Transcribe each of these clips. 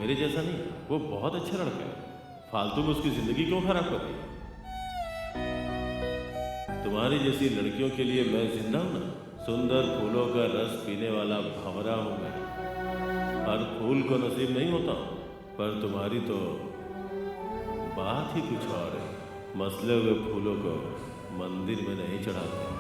मेरे जैसा नहीं, वो बहुत अच्छा लड़का है। फालतू में उसकी जिंदगी क्यों खराब कर रही? तुम्हारी जैसी लड़कियों के लिए मैं जिंदा हूं ना। सुंदर फूलों का रस पीने वाला भंवरा हूं मैं। हर फूल को नसीब नहीं होता, पर तुम्हारी तो बात ही कुछ और है। मसले हुए फूलों को मंदिर में नहीं चढ़ाते।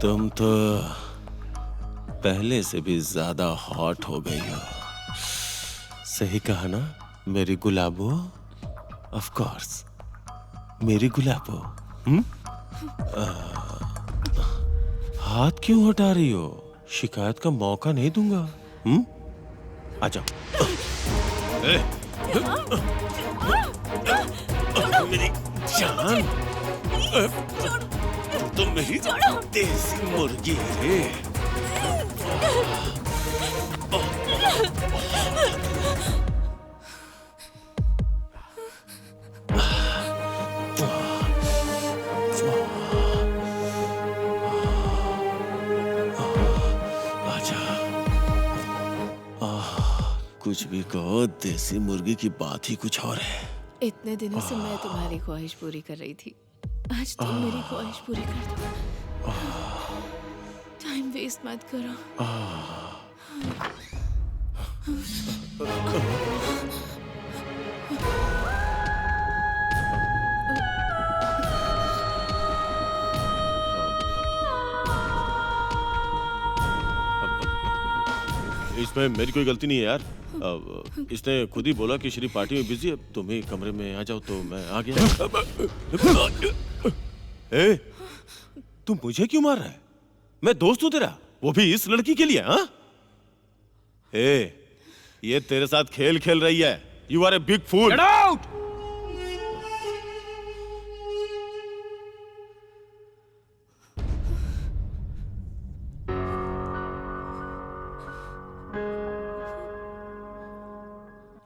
तुम तो पहले से भी ज्यादा हॉट हो गई हो। सही कहा ना मेरी गुलाबो? ऑफ कोर्स मेरी गुलाबो। हाथ क्यों हटा रही हो? शिकायत का मौका नहीं दूंगा। आजा। मेरी जान, तो मेरी देसी मुर्गी है। आजा। कुछ भी कहो, देसी मुर्गी की बात ही कुछ और है। इतने दिनों से मैं तुम्हारी ख्वाहिश पूरी कर रही थी, आज तुम मेरी ख्वाहिश पूरी कर दो। टाइम वेस्ट मत करो। इसमें मेरी कोई गलती नहीं है यार। इसने खुद ही बोला कि श्री पार्टी में बिजी है, तुम ही कमरे में आ जाओ, तो मैं आ गया। ए, तू मुझे क्यों मार रहा है? मैं दोस्त हूं तेरा, वो भी इस लड़की के लिए। हाँ, ए, ये तेरे साथ खेल खेल रही है। You are a big fool. Get out!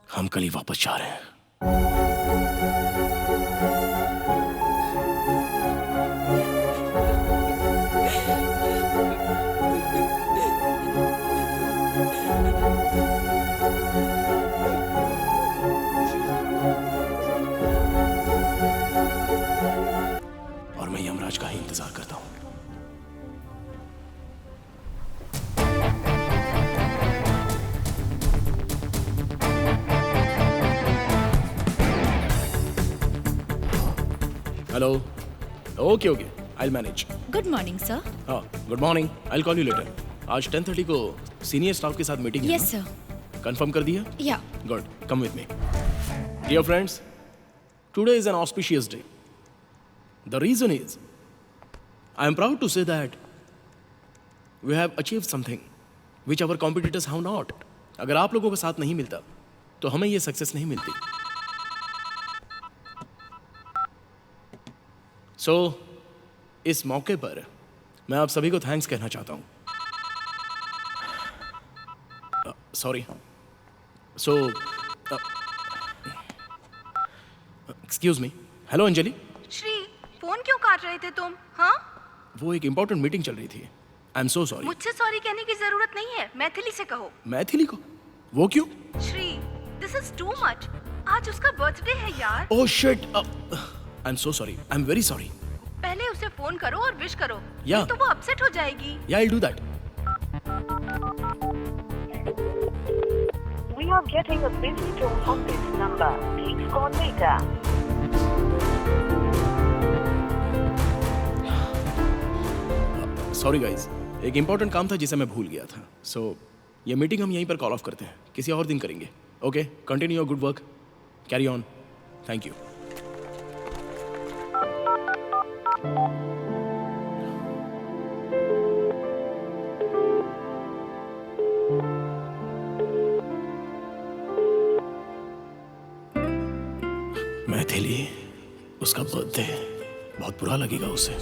हम कल ही वापस जा रहे हैं। और मैं यमराज का ही इंतजार करता हूं। Hello. Okay okay, I will manage. Good morning sir. हाँ, good morning. I will call you later. आज 10:30 को सीनियर स्टाफ के साथ मीटिंग है। Yes sir. कंफर्म कर दिया? Yeah good, come with me. Dear friends, today is an auspicious day. The reason is, I am proud to say that we have achieved something which our competitors have not. अगर आप लोगों का साथ नहीं मिलता तो हमें ये सक्सेस नहीं मिलती। सो इस मौके पर मैं आप सभी को थैंक्स कहना चाहता हूँ। Sorry. So excuse me. Hello Anjali. Shri, phone क्यों काट रहे थे तुम? हाँ, वो एक इंपॉर्टेंट मीटिंग चल रही थी। आई एम सो सॉरी। मुझसे सॉरी कहने की जरूरत नहीं है, मैथिली से कहो। मैथिली को? वो क्यों? Shri, this is too much. आज उसका बर्थडे है यार। Oh shit. I am so sorry. I am very sorry. पहले उसे फोन करो और विश करो, या। नहीं तो वो अपसेट हो जाएगी। या, I will do that. We are getting a busy tone on this number. Please call later. Sorry guys, एक इंपॉर्टेंट काम था जिसे मैं भूल गया था। सो ये मीटिंग हम यहीं पर कॉल ऑफ करते हैं, किसी और दिन करेंगे। Okay, continue your good work, carry on. Thank you. Maithili, उसका बर्थडे, बहुत बुरा लगेगा उसे।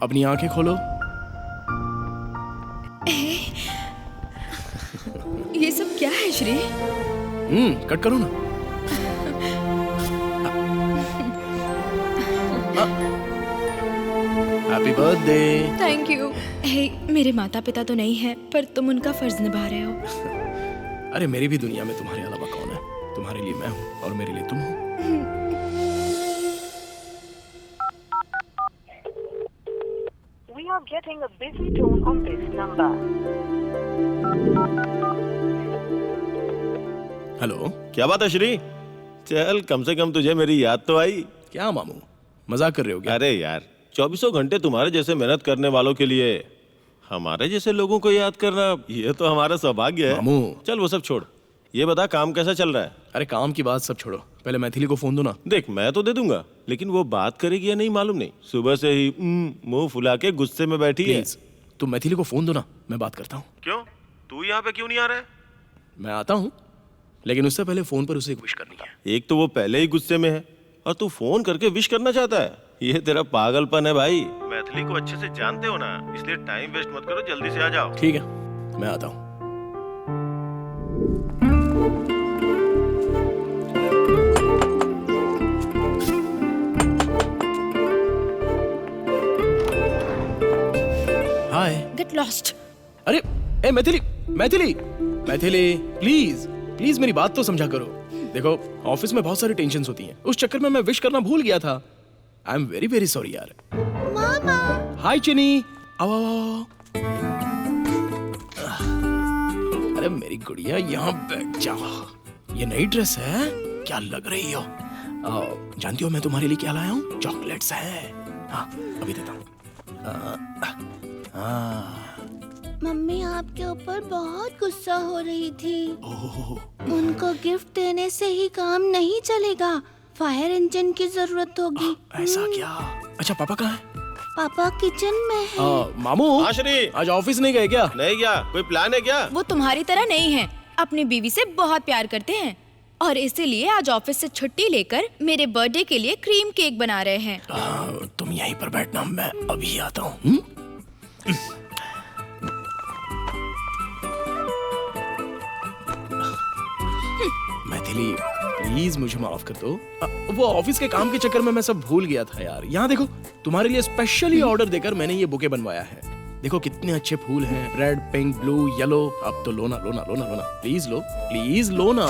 अपनी आंखें खोलो। ये सब क्या है श्री? कट करो ना। Happy birthday. Thank you. Hey, मेरे माता पिता तो नहीं है, पर तुम उनका फर्ज निभा रहे हो। अरे मेरी भी दुनिया में तुम्हारे अलावा कौन है? तुम्हारे लिए मैं हूँ और मेरे लिए तुम हो। We are getting a busy tone on this number. Hello. क्या बात है श्री? चल कम से कम तुझे मेरी याद तो आई। क्या मामू, मजाक कर रहे हो क्या? अरे यार, 24 घंटे तुम्हारे जैसे मेहनत करने वालों के लिए हमारे जैसे लोगों को याद करना, ये तो हमारा सौभाग्य है। मामू। चल वो सब छोड़, ये बता काम कैसा चल रहा है? अरे काम की बात सब छोड़ो, पहले मैथिली को फोन दो ना। देख मैं तो दे दूंगा, लेकिन वो बात करेगी या नहीं मालूम नहीं। सुबह से ही मुंह फुला के गुस्से में बैठी है। प्लीज तुम मैथिली को फोन दो ना, मैं बात करता हूँ। क्यों? तू यहाँ पे क्यों नहीं आ रहा है? मैं आता हूँ, लेकिन उससे पहले फोन पर उसे एक विश करनी है। एक तो वो पहले ही गुस्से में है और तू फोन करके विश करना चाहता है। ये तेरा पागलपन है भाई। मैथिली को अच्छे से जानते हो ना, इसलिए टाइम वेस्ट मत करो, जल्दी से आ जाओ। ठीक है, मैं आता हूँ। हाय। Get lost. अरे ए मैथिली, मैथिली, मैथिली, प्लीज प्लीज मेरी बात तो समझा करो। देखो ऑफिस में बहुत सारी टेंशन्स होती हैं, उस चक्कर में मैं विश करना भूल गया था। I am very very sorry यार। मामा। हाय चिनी, आओ आओ। अरे मेरी गुड़िया यहाँ बैठ जाओ। ये नई ड्रेस है, क्या लग रही हो? जानती हो मैं तुम्हारे लिए क्या लाया हूँ? चॉकलेट्स है। हाँ अभी देता हूँ। मम्मी आपके ऊपर बहुत गुस्सा हो रही थी। उनको गिफ्ट देने से ही काम नहीं चलेगा, फायर इंजन की जरूरत होगी। ऐसा क्या? अच्छा पापा कहाँ है? पापा किचन में है। मामू। हाँ श्री। आज ऑफिस नहीं गए क्या? नहीं गया। कोई प्लान है क्या? वो तुम्हारी तरह नहीं है, अपनी बीवी से बहुत प्यार करते हैं और इसीलिए आज ऑफिस से छुट्टी लेकर मेरे बर्थडे के लिए क्रीम केक बना रहे हैं। तुम यहीं पर बैठना, मैं अभी आता हूँ। मैथिली प्लीज मुझे माफ कर दो। वो ऑफिस के काम के चक्कर में मैं सब भूल गया था यार। यहाँ देखो तुम्हारे लिए स्पेशली ऑर्डर देकर मैंने ये बुके बनवाया है। देखो कितने अच्छे फूल हैं, रेड, पिंक, ब्लू, येलो। अब तो लो ना, लो ना, लो ना, लो ना, प्लीज लो, प्लीज लो ना।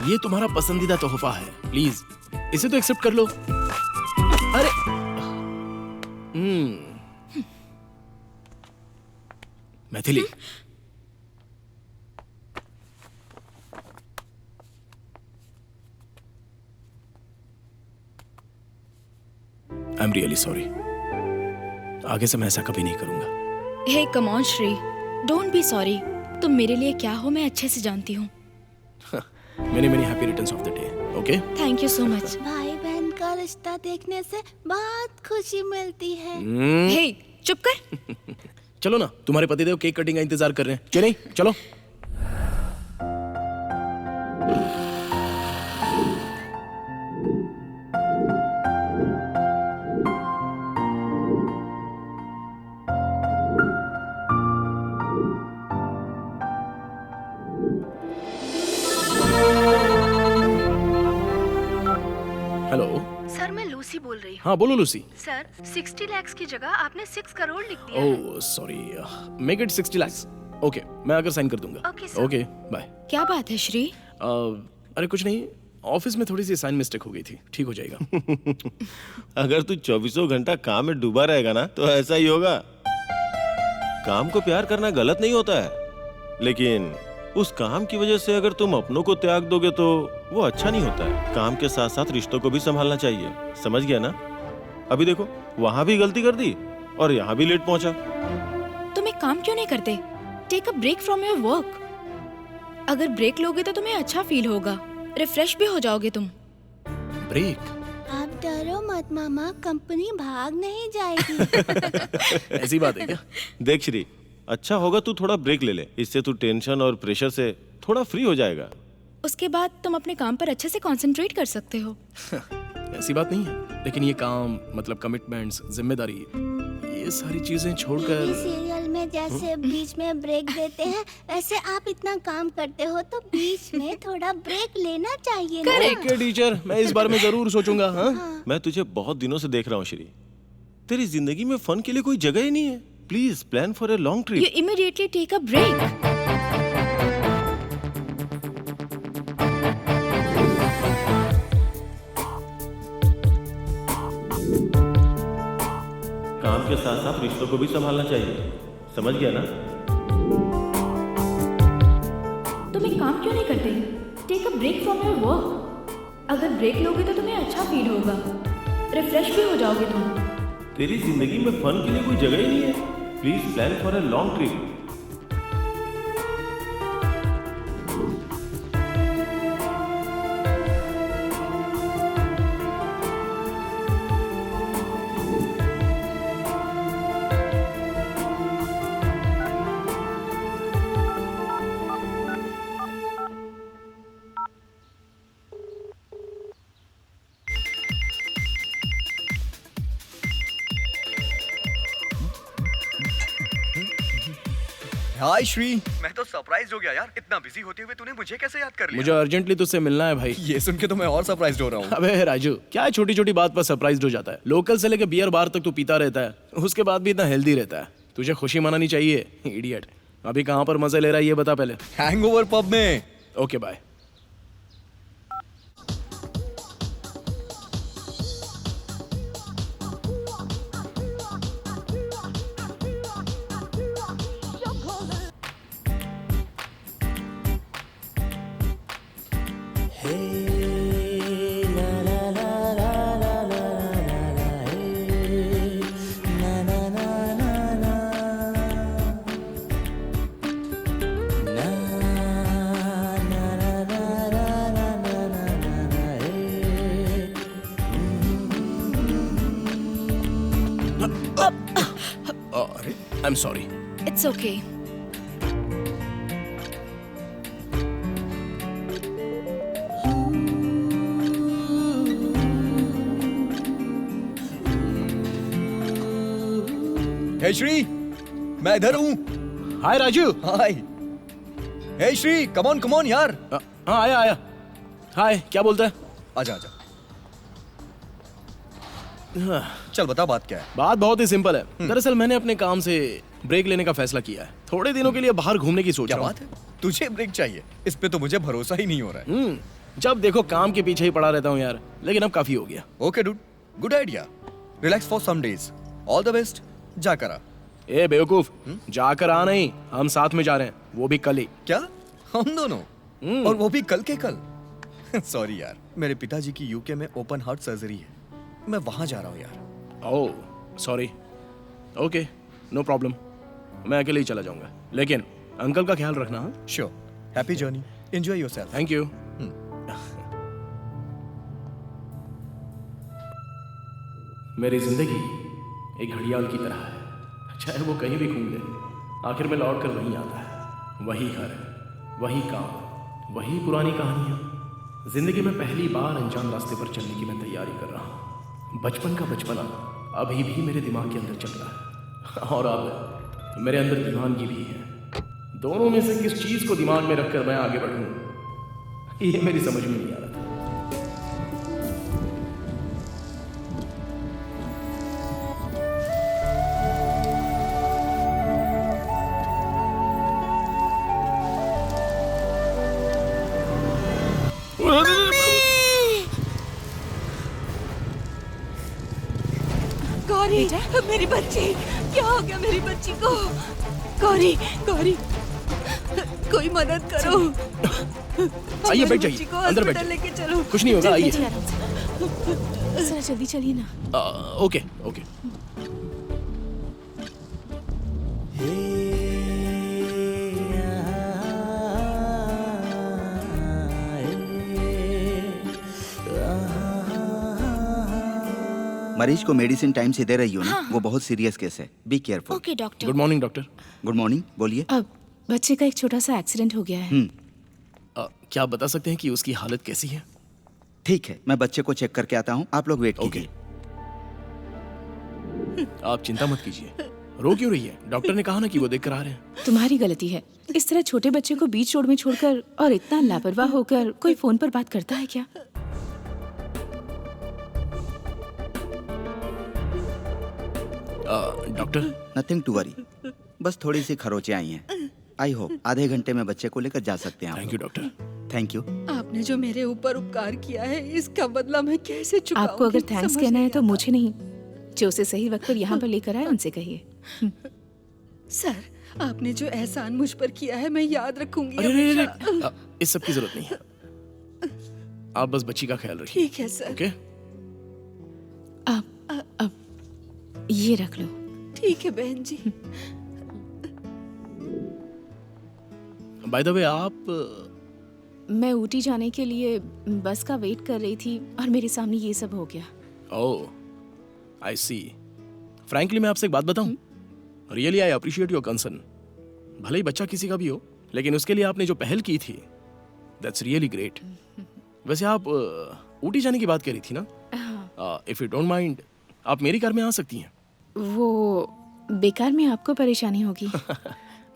ये तुम्हारा पसंदीदा तोहफा है, प्लीज इसे तो एक्सेप्ट कर लो। अरे Maithili, I am really sorry. आगे से मैं ऐसा कभी नहीं करूंगा। Hey come on Shri, don't be sorry. तुम मेरे लिए क्या हो मैं अच्छे से जानती हूँ। Many many happy returns of the day. Okay, thank you so much. भाई बहन का रिश्ता देखने से बहुत खुशी मिलती है। हे चुप कर। चलो ना, तुम्हारे पतिदेव केक कटिंग का इंतजार कर रहे हैं। चलिए चलो। हेलो सर मैं लूसी बोल रही हूँ। हाँ बोलो लूसी। सर 60 लाख की जगह आपने 6 करोड़ लिख दिया है। Oh sorry, make it 60 lakhs। Okay, मैं आकर साइन कर दूंगा। Okay, sir. Okay bye. क्या बात है श्री? अरे कुछ नहीं, ऑफिस में थोड़ी सी साइन मिस्टेक हो गई थी, ठीक हो जाएगा। अगर तू 24 घंटा काम में डूबा रहेगा ना तो ऐसा ही होगा। काम को प्यार करना गलत नहीं होता है, लेकिन उस काम की वजह से अगर तुम अपनों को त्याग दोगे तो वो अच्छा नहीं होता है। काम के साथ साथ रिश्तों को भी संभालना चाहिए, समझ गया ना? अभी देखो, वहां भी गलती कर दी और यहाँ भी लेट पहुंचा। तुम एक काम क्यों नहीं करते? Take a break from your work. अगर ब्रेक लोगे तो तुम्हें अच्छा फील होगा, रिफ्रेश भी हो जाओगे तुम। ब्रेक? आप डरो मत मामा, कंपनी भाग नहीं जाएगी। ऐसी बात है क्या? देख श्री, अच्छा होगा तू थोड़ा ब्रेक ले ले, इससे तू टेंशन और प्रेशर से थोड़ा फ्री हो जाएगा। उसके बाद तुम अपने काम पर अच्छे से कंसंट्रेट कर सकते हो। ऐसी बात नहीं है, लेकिन ये काम मतलब कमिटमेंट्स, जिम्मेदारी, ये सारी चीजें छोड़कर। टीवी सीरियल में जैसे बीच में ब्रेक देते हैं, वैसे आप इतना काम करते हो तो बीच में थोड़ा ब्रेक लेना चाहिए ना। ओके टीचर, मैं इस बारे में जरूर सोचूंगा। हाँ, मैं तुझे बहुत दिनों से देख रहा हूँ श्री, तेरी जिंदगी में फन के लिए कोई जगह ही नहीं है। Please plan for a long You trip. immediately take a break. काम के साथ साथ रिश्तों को भी संभालना चाहिए, समझ गया ना? तुम एक काम क्यों नहीं करते? Take a break from your work. अगर ब्रेक लोगे तो तुम्हें अच्छा फील होगा, रिफ्रेश भी हो जाओगे तुम। तेरी जिंदगी में फन के लिए कोई जगह ही नहीं है। Please plan for a long trip. Hi Shri. मैं तो सरप्राइज हो गया यार, इतना बिजी होते हुए तूने मुझे कैसे याद कर लिया? मुझे अर्जेंटली तुझसे मिलना है भाई। ये सुन के तो मैं और सरप्राइज हो रहा हूँ। अबे राजू, क्या छोटी छोटी बात पर सरप्राइज हो जाता है? लोकल से लेके बियर बार तक तू पीता रहता है, उसके बाद भी इतना हेल्दी रहता है। तुझे खुशी मनानी चाहिए, इडियट। अभी कहाँ पर मजे ले रहा है ये बता पहले। हैंगओवर पब में। Okay bye. I'm sorry. It's okay. Hey Shri, मैं इधर हूँ। Hi Raju. Hi. Hey Shri, come on यार। हाँ आया। हाय, क्या बोलता है? आजा। चल बता बात क्या है। बात बहुत ही सिंपल है। दरअसल मैंने अपने काम से ब्रेक लेने का फैसला किया है। थोड़े दिनों के लिए बाहर घूमने की सोच क्या रहा हूँ। बात है? तुझे ब्रेक चाहिए? इस पे तो मुझे भरोसा ही नहीं हो रहा है। जब देखो काम के पीछे ही पड़ा रहता हूँ यार, लेकिन अब काफी हो गया। Okay dude, good idea. Relax for some days. All the best. जाकर आ। ए बेवकूफ, जाकर आ नहीं, हम साथ में जा रहे हैं, वो भी कल ही। क्या? हम दोनों? और वो भी कल के कल? सॉरी यार, मेरे पिताजी की यूके में ओपन हार्ट सर्जरी है, मैं वहां जा रहा हूँ यार। Oh sorry. Okay, no problem, मैं अकेले ही चला जाऊंगा, लेकिन अंकल का ख्याल रखना। हाँ, sure. Happy journey, enjoy yourself. Thank you. मेरी जिंदगी एक घड़ियाल की तरह है, चाहे वो कहीं भी घूम ले, आखिर में लौट कर वहीं आता है। वही घर, वही काम, वही पुरानी कहानियाँ। जिंदगी में पहली बार अनजान रास्ते पर चलने की मैं तैयारी कर रहा हूँ। बचपन का बचपना अभी भी मेरे दिमाग के अंदर चल रहा है, और अब मेरे अंदर दीवानगी भी है। दोनों में से किस चीज को दिमाग में रखकर मैं आगे बढ़ूं, ये मेरी समझ में नहीं आ रहा था। गौरी, मेरी बच्ची, क्या हो गया मेरी बच्ची को? गौरी, गौरी, कोई मदद करो। आइए बैठ बच्ची जाइए, को अंदर हॉस्पिटल बैठ। लेके चलो। कुछ नहीं होगा, आइए। जरा जल्दी चलिए ना। Okay okay. मरीज को मेडिसिन टाइम से दे रही हो ना? वो बहुत सीरियस केस है, be careful. Okay doctor. Good morning doctor. Good morning, बोलिए। अब बच्चे का एक छोटा सा एक्सीडेंट हो गया है। क्या आप बता सकते हैं कि उसकी हालत कैसी है? ठीक है, मैं बच्चे को चेक करके आता हूँ, आप लोग वेट ओके। कीजिए। आप चिंता मत कीजिए। रो क्यों रही है? डॉक्टर ने कहा ना कि वो देख कर आ रहे हैं। तुम्हारी गलती है। इस तरह छोटे बच्चे को बीच रोड में छोड़कर और इतना लापरवाह होकर कोई फोन पर बात करता है क्या? डॉक्टर, नथिंग टू वरी, बस थोड़ी सी खरोचे आई हैं। आई होप आधे घंटे में बच्चे को लेकर जा सकते हैं आप। Thank you doctor. Thank you. आपने जो मेरे ऊपर उपकार किया है, इसका बदला मैं कैसे चुकाऊंगी? आपको अगर थैंक्स समझ कहना है नहीं तो मुझे नहीं, जो उसे सही वक्त पर यहाँ पर लेकर आए उनसे कहिए। सर, आपने जो एहसान मुझ पर किया है मैं याद रखूंगी अरे अरे, अरे, हमेशा। इस सब की जरूरत नहीं है। आप बस बच्ची का ख्याल रखिए। ठीक है सर। ओके? अब ये रख लो। ठीक है बहन जी। बाय द वे, आप मैं ऊटी जाने के लिए बस का वेट कर रही थी और मेरे सामने ये सब हो गया। ओह, आई सी। फ्रैंकली मैं आपसे एक बात बताऊं? Really I appreciate your concern. भले ही बच्चा किसी का भी हो, लेकिन उसके लिए आपने जो पहल की थी, दैट्स रियली ग्रेट। वैसे आप ऊटी जाने की बात कर रही थी ना? इफ यू डोंट माइंड, आप मेरी कार में आ सकती हैं। वो बेकार में आपको परेशानी होगी।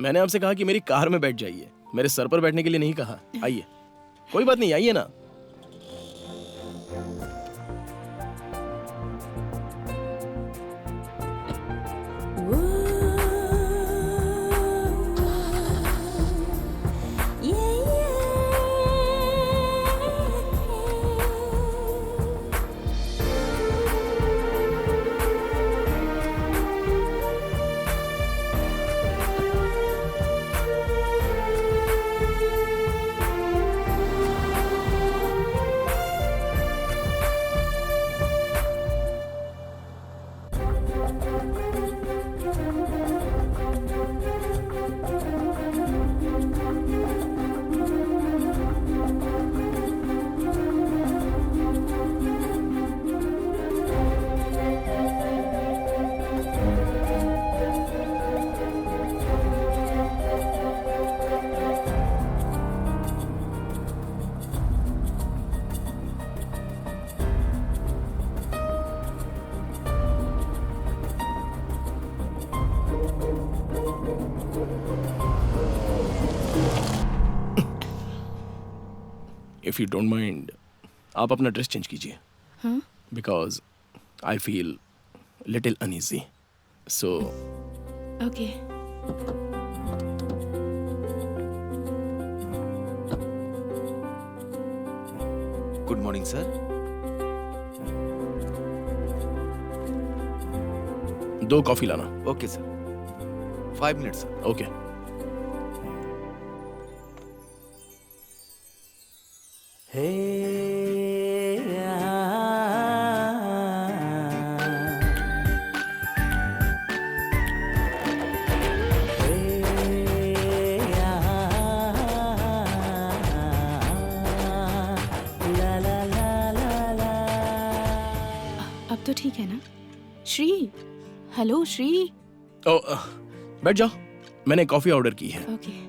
मैंने आपसे कहा कि मेरी कार में बैठ जाइए, मेरे सर पर बैठने के लिए नहीं कहा। आइए, कोई बात नहीं, आइए ना। इफ यू डोंट माइंड, आप अपना ड्रेस चेंज कीजिए। हाँ? Because I feel little uneasy, so okay. Good morning sir. 2 coffee लाना। Okay sir, 5 minutes sir. Okay. अब तो ठीक है ना? श्री, हेलो श्री। ओ, बैठ जाओ, मैंने कॉफी ऑर्डर की है। ओके।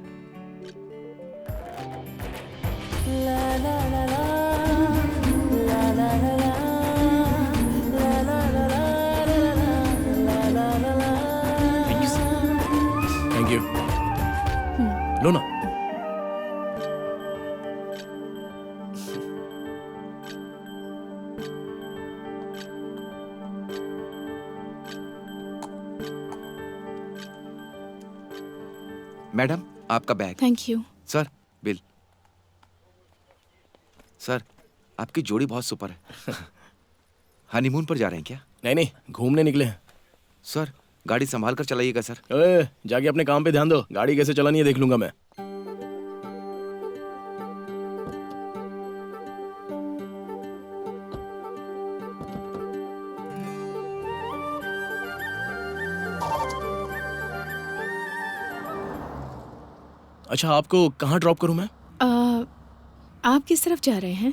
Thank you. लो ना। मैडम, आपका bag. Thank you. Sir, bill. Sir, आपकी जोड़ी बहुत सुपर है। हनीमून पर जा रहे हैं क्या? नहीं नहीं, घूमने निकले हैं। सर, गाड़ी संभाल कर चलाइएगा सर। ओए, जाके अपने काम पे ध्यान दो। गाड़ी कैसे चलानी है देख लूंगा मैं। अच्छा, आपको कहाँ ड्रॉप करूँ मैं? आप किस तरफ जा रहे हैं?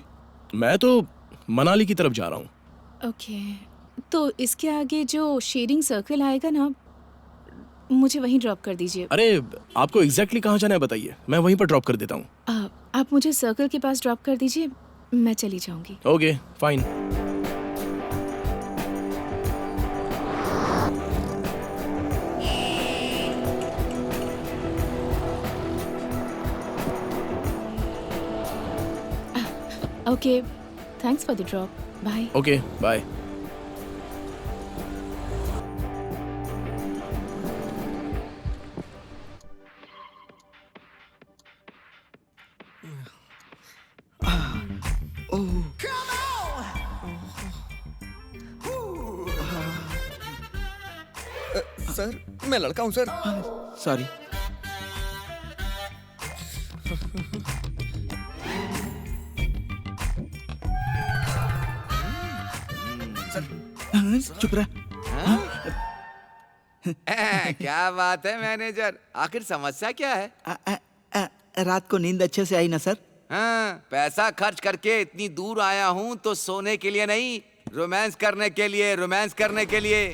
मैं तो मनाली की तरफ जा रहा हूँ। ओके, तो इसके आगे जो शेयरिंग सर्कल आएगा ना, मुझे वहीं ड्रॉप कर दीजिए। अरे आपको एग्जैक्टली कहाँ जाना है बताइए, मैं वहीं पर ड्रॉप कर देता हूँ। आप मुझे सर्कल के पास ड्रॉप कर दीजिए, मैं चली जाऊंगी। Okay fine. Okay, thanks for the drop, bye. Okay bye. Sir, मैं लड़का हूँ सर। सॉरी। चुप रहा। क्या बात है मैनेजर, आखिर समस्या क्या है? रात को नींद अच्छे से आई ना सर? हाँ, पैसा खर्च करके इतनी दूर आया हूँ तो सोने के लिए नहीं, रोमांस करने के लिए। रोमांस करने के लिए,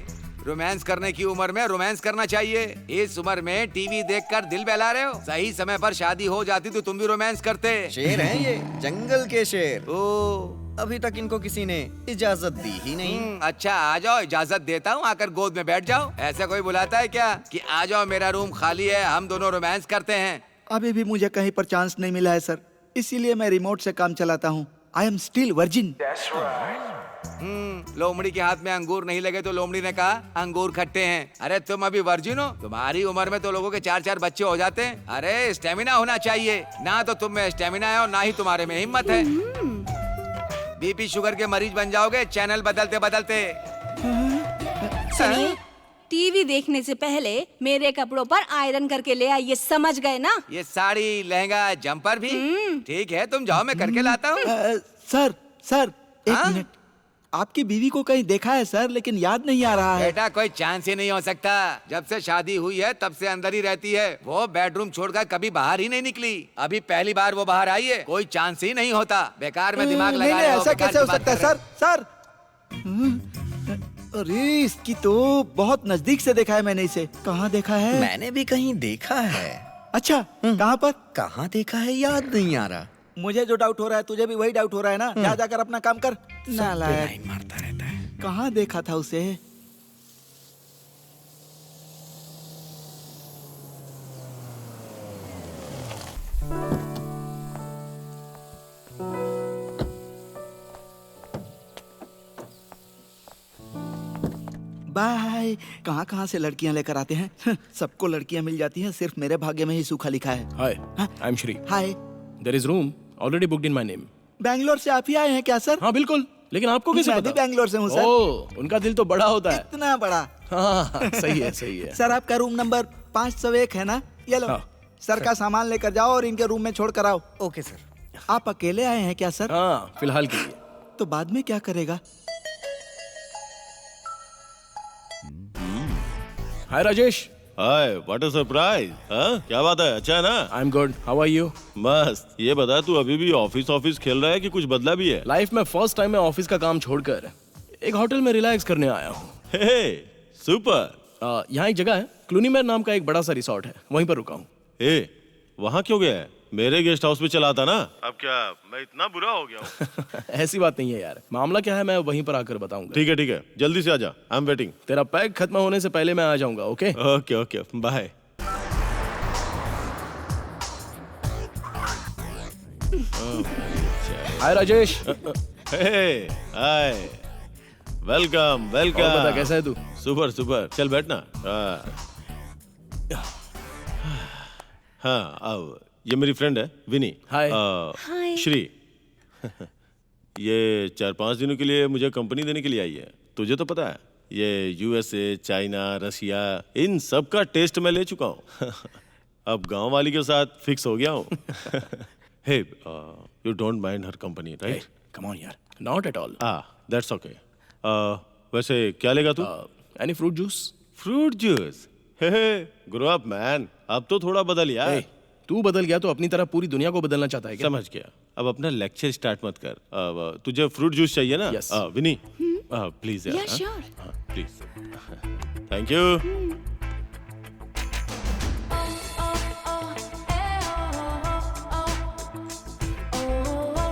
रोमांस करने की उम्र में रोमांस करना चाहिए। इस उम्र में टीवी देखकर दिल बहला रहे हो। सही समय पर शादी हो जाती तो तुम भी रोमांस करते। शेर हैं ये, जंगल के शेर। ओ, अभी तक इनको किसी ने इजाजत दी ही नहीं। अच्छा आ जाओ, इजाजत देता हूँ, आकर गोद में बैठ जाओ। ऐसा कोई बुलाता है क्या कि आ जाओ मेरा रूम खाली है, हम दोनों रोमांस करते हैं? अभी भी मुझे कहीं पर चांस नहीं मिला है सर, इसीलिए मैं रिमोट से काम चलाता हूँ। I am still virgin. लोमड़ी के हाथ में अंगूर नहीं लगे तो लोमड़ी ने कहा अंगूर खट्टे हैं। अरे तुम अभी वर्जिन हो? तुम्हारी उम्र में तो लोगों के 4-4 बच्चे हो जाते हैं। अरे स्टेमिना होना चाहिए, ना तो तुम में स्टेमिना है और ना ही तुम्हारे में हिम्मत है। बीपी शुगर के मरीज बन जाओगे चैनल बदलते बदलते। सुनिए, टीवी देखने से पहले मेरे कपड़ों पर आयरन करके ले आइए, समझ गए ना? ये साड़ी, लहंगा, जंपर भी ठीक है, तुम जाओ मैं करके लाता हूँ। सर सर एक हाँ? मिनट, आपकी बीवी को कहीं देखा है सर, लेकिन याद नहीं आ रहा है। बेटा कोई चांस ही नहीं हो सकता, जब से शादी हुई है तब से अंदर ही रहती है। वो बेडरूम छोड़कर कभी बाहर ही नहीं निकली। अभी पहली बार वो बाहर आई है, कोई चांस ही नहीं होता। बेकार में दिमाग नहीं, लगा नहीं, रहे हो, ऐसा बेकार कैसे हो की बात सकता है कर सर? सर अरे इसकी तो बहुत नजदीक से देखा है मैंने इसे। कहाँ देखा है? मैंने भी कहीं देखा है। अच्छा, कहाँ पर? कहाँ देखा है याद नहीं आ रहा। मुझे जो डाउट हो रहा है तुझे भी वही डाउट हो रहा है ना? जा जाकर अपना काम कर। नालायक, लाइन मारता रहता है। कहाँ देखा था उसे? बाय। कहाँ कहाँ से लड़कियाँ लेकर आते हैं। सबको लड़कियाँ मिल जाती हैं, सिर्फ मेरे भाग्य में ही सूखा लिखा है। Hi, I am Shri. Hi. There is room already booked in my name. Bangalore से आप ही आए हैं क्या सर? हाँ बिल्कुल, लेकिन आपको कैसे मैं पता? भी बैंगलोर से हूँ सर। ओह, उनका दिल तो बड़ा होता है। इतना बड़ा। हाँ सही है सही है। सर आपका रूम नंबर 501 है ना? ये लो, हाँ, सर का सामान लेकर जाओ और इनके रूम में छोड़ कर आओ। Okay sir. आप अकेले आए हैं क्या सर? हाँ फिलहाल के लिए। तो बाद में क्या करेगा? Hi Rajesh. Hi, what a surprise. हाँ, क्या बात है? अच्छा है ना? I am good, how are you? मस्त। ये बता, तू अभी भी ऑफिस खेल रहा है कि कुछ बदला भी है? लाइफ में फर्स्ट टाइम मैं ऑफिस का काम छोड़कर एक होटल में रिलैक्स करने आया हूँ। हे, सुपर। यहाँ एक जगह है, क्लूनीमेर नाम का एक बड़ा सा रिसोर्ट है, वहीं पर रुका हूँ। ए, वहाँ क्यों गया है? मेरे गेस्ट हाउस में चला था ना। अब क्या मैं इतना बुरा हो गया हूँ? ऐसी बात नहीं है यार, मामला क्या है मैं वहीं पर आकर बताऊंगा। ठीक है, जल्दी से आजा, आई एम वेटिंग। तेरा पैक खत्म होने से पहले मैं आ जाऊंगा। Okay okay, bye. Hi Rajesh. Hey, hi, welcome और बता वेलकम। कैसा है तू? सुपर, चल बैठना। हाँ, अब ये मेरी फ्रेंड है विनी। हाय। हाय। श्री। ये 4-5 दिनों के लिए मुझे कंपनी देने के लिए आई है। तुझे तो पता है, ये यूएसए, चाइना, रशिया, इन सब का टेस्ट मैं ले चुका हूँ। अब गांव वाली के साथ फिक्स हो गया हूँ। Hey, you don't mind her company, right? Come on यार, not at all. That's okay. वैसे क्या लेगा तू? Any fruit juice? Fruit juice? Hey, grow up man, अब तो थोड़ा बदल यार। तू बदल गया तो अपनी तरह पूरी दुनिया को बदलना चाहता है क्या? समझ गया। अब अपना लेक्चर स्टार्ट मत कर। अब तुझे फ्रूट जूस चाहिए ना? Yes. विनी प्लीज यार। Yeah, sure. Please. Thank you.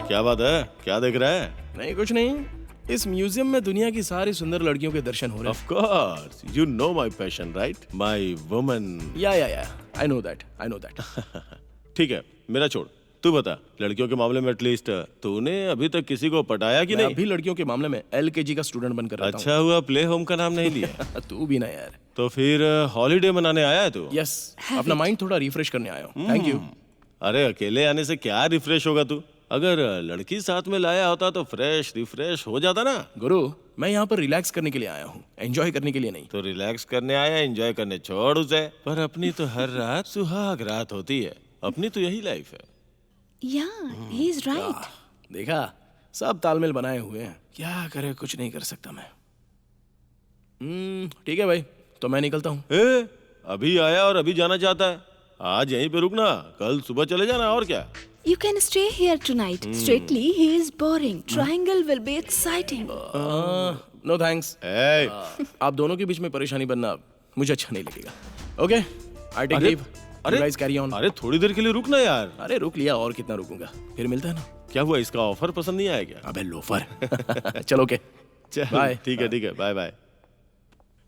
क्या बात है, क्या देख रहा है? नहीं कुछ नहीं, इस म्यूजियम में दुनिया की सारी सुंदर लड़कियों के दर्शन हो रहे Of course, you know my passion, right? My woman. हैं। या आई नो दैट। ठीक है, मेरा छोड़। तू बता, लड़कियों के मामले में एटलीस्ट तूने अभी तक किसी को पटाया कि मैं नहीं? अभी लड़कियों के मामले में LKG का स्टूडेंट बनकर रहता अच्छा हुआ प्ले होम का नाम नहीं लिया। हूँ। तू भी ना यार। तो फिर हॉलीडे मनाने आया है तू? यस, अपना माइंड थोड़ा रिफ्रेश करने आया हूँ। Thank you. अरे अकेले आने से क्या रिफ्रेश होगा तू? अगर लड़की साथ में लाया होता तो फ्रेश रिफ्रेश हो जाता ना। गुरु, मैं यहाँ पर रिलैक्स करने के लिए आया हूँ, एंजॉय करने के लिए नहीं। तो रिलैक्स करने आया, एंजॉय करने छोड़ उसे। पर अपनी तो हर रात सुहाग रात होती है। अपनी तो यही लाइफ है। Yeah, he's right. देखा, सब तालमेल बनाए हुए हैं। क्या करे, कुछ नहीं कर सकता मैं। ठीक है भाई, तो मैं निकलता हूँ। ए, अभी आया और अभी जाना चाहता है? आज यहीं पे रुकना, कल सुबह चले जाना। और क्या? You can stay here tonight. Straightly, he is boring. Triangle will be exciting. No thanks. ए, आप दोनों के बीच में परेशानी बनना मुझे अच्छा नहीं लगेगा। ओके, आई टेक अरे, लीव। अरे, यू गाइस कैरी ऑन। अरे थोड़ी देर के लिए रुकना यार। अरे रुक लिया, और कितना रुकूंगा, फिर मिलता है ना। क्या हुआ, इसका ऑफर पसंद नहीं आया क्या? अबे लोफर। चलो ओके, चल बाय। ठीक है, बाय बाय।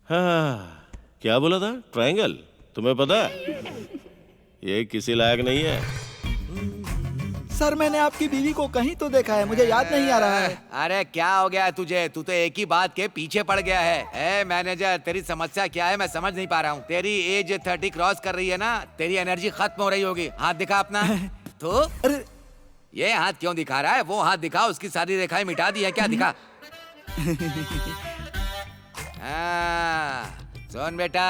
हाँ, क्या बोला था? ट्रायंगल? तुम्हें पता है ये किसी लायक नहीं है। सर मैंने आपकी बीवी को कहीं तो देखा है, मुझे याद नहीं आ रहा है। अरे क्या हो गया तुझे? तू तो एक ही बात के पीछे पड़ गया है। मैनेजर, तेरी समस्या क्या है मैं समझ नहीं पा रहा हूँ। तेरी एज 30 क्रॉस कर रही है ना, तेरी एनर्जी खत्म हो रही होगी। हाथ दिखा अपना। तो अरे ये हाथ क्यों दिखा रहा है? वो हाथ दिखा, उसकी सारी रेखाएं मिटा दी है क्या? दिखा। सुन बेटा,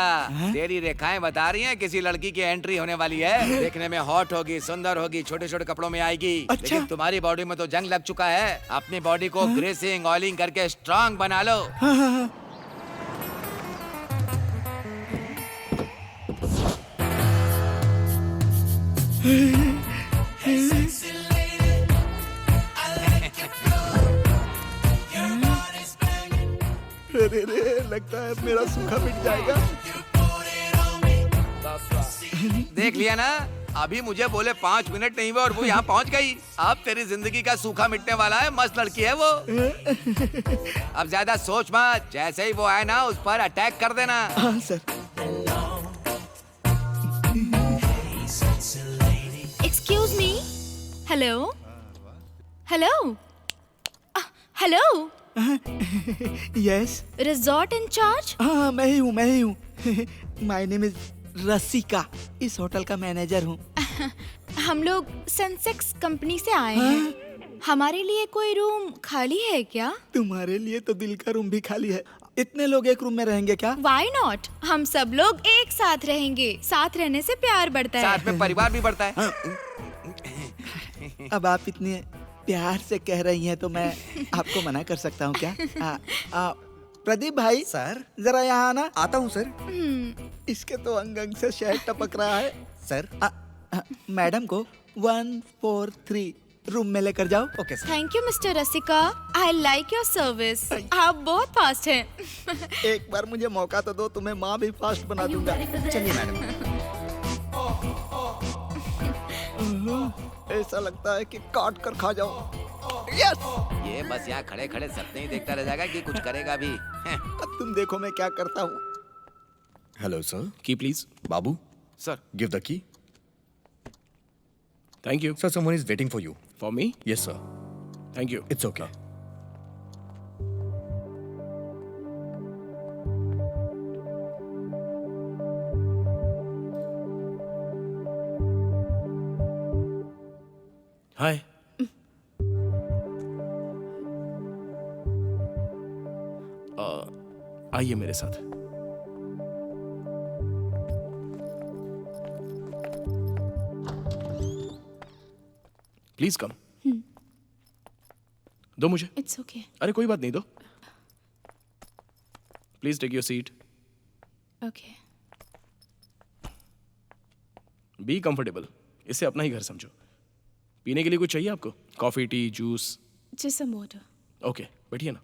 तेरी रेखाएं बता रही हैं किसी लड़की की एंट्री होने वाली है। देखने में हॉट होगी, सुंदर होगी, छोटे छोटे कपड़ों में आएगी। अच्छा। लेकिन तुम्हारी बॉडी में तो जंग लग चुका है। अपनी बॉडी को ग्रेसिंग ऑयलिंग करके स्ट्रांग बना लो। अरे लगता है मेरा सूखा मिट जाएगा। देख लिया ना, अभी मुझे बोले 5 मिनट नहीं हुए और वो यहाँ पहुँच गई। अब तेरी जिंदगी का सूखा मिटने वाला है। मस्त लड़की है वो। अब ज्यादा सोच मत, जैसे ही वो आए ना उस पर अटैक कर देना। हाँ sir. Excuse me. Hello. Hello. Hello. Yes. Resort in charge? हाँ मैं ही हूँ। माय नेम इज रसिका, इस होटल का मैनेजर हूँ। हम लोग सेंसेक्स कंपनी से आए हैं। हमारे लिए कोई रूम खाली है क्या? तुम्हारे लिए तो दिल का रूम भी खाली है। इतने लोग एक रूम में रहेंगे क्या? Why not? हम सब लोग एक साथ रहेंगे। साथ रहने से प्यार बढ़ता है। साथ में परिवार भी बढ़ता है। अब आप इतने प्यार से कह रही हैं तो मैं आपको मना कर सकता हूँ क्या? प्रदीप भाई सर, जरा यहाँ आना। आता हूँ सर। इसके तो अंग अंग से शहद टपक रहा है सर। मैडम को 143 रूम में लेकर जाओ। Okay sir. Thank you mister Rasika, I like your service. आप बहुत फास्ट हैं। एक बार मुझे मौका तो दो, तुम्हें माँ भी फास्ट बना दूंगा। चलिए मैडम। ऐसा लगता है कि काट कर खा जाओ। यस। ये बस यहाँ खड़े खड़े सपने ही देखता रह जाएगा कि कुछ करेगा भी। अब तुम देखो मैं क्या करता हूँ। Hello sir. Key please. बाबू, sir, give the key. Thank you. Sir, someone is waiting for you. For me? Yes sir. Thank you. It's okay. Hi. आइए मेरे साथ। Please come. दो मुझे। It's okay. अरे कोई बात नहीं, दो। Please take your seat. Okay. Be comfortable. इसे अपना ही घर समझो। पीने के लिए कुछ चाहिए आपको? Coffee, tea, juice? Just some water. Okay, बैठिए ना।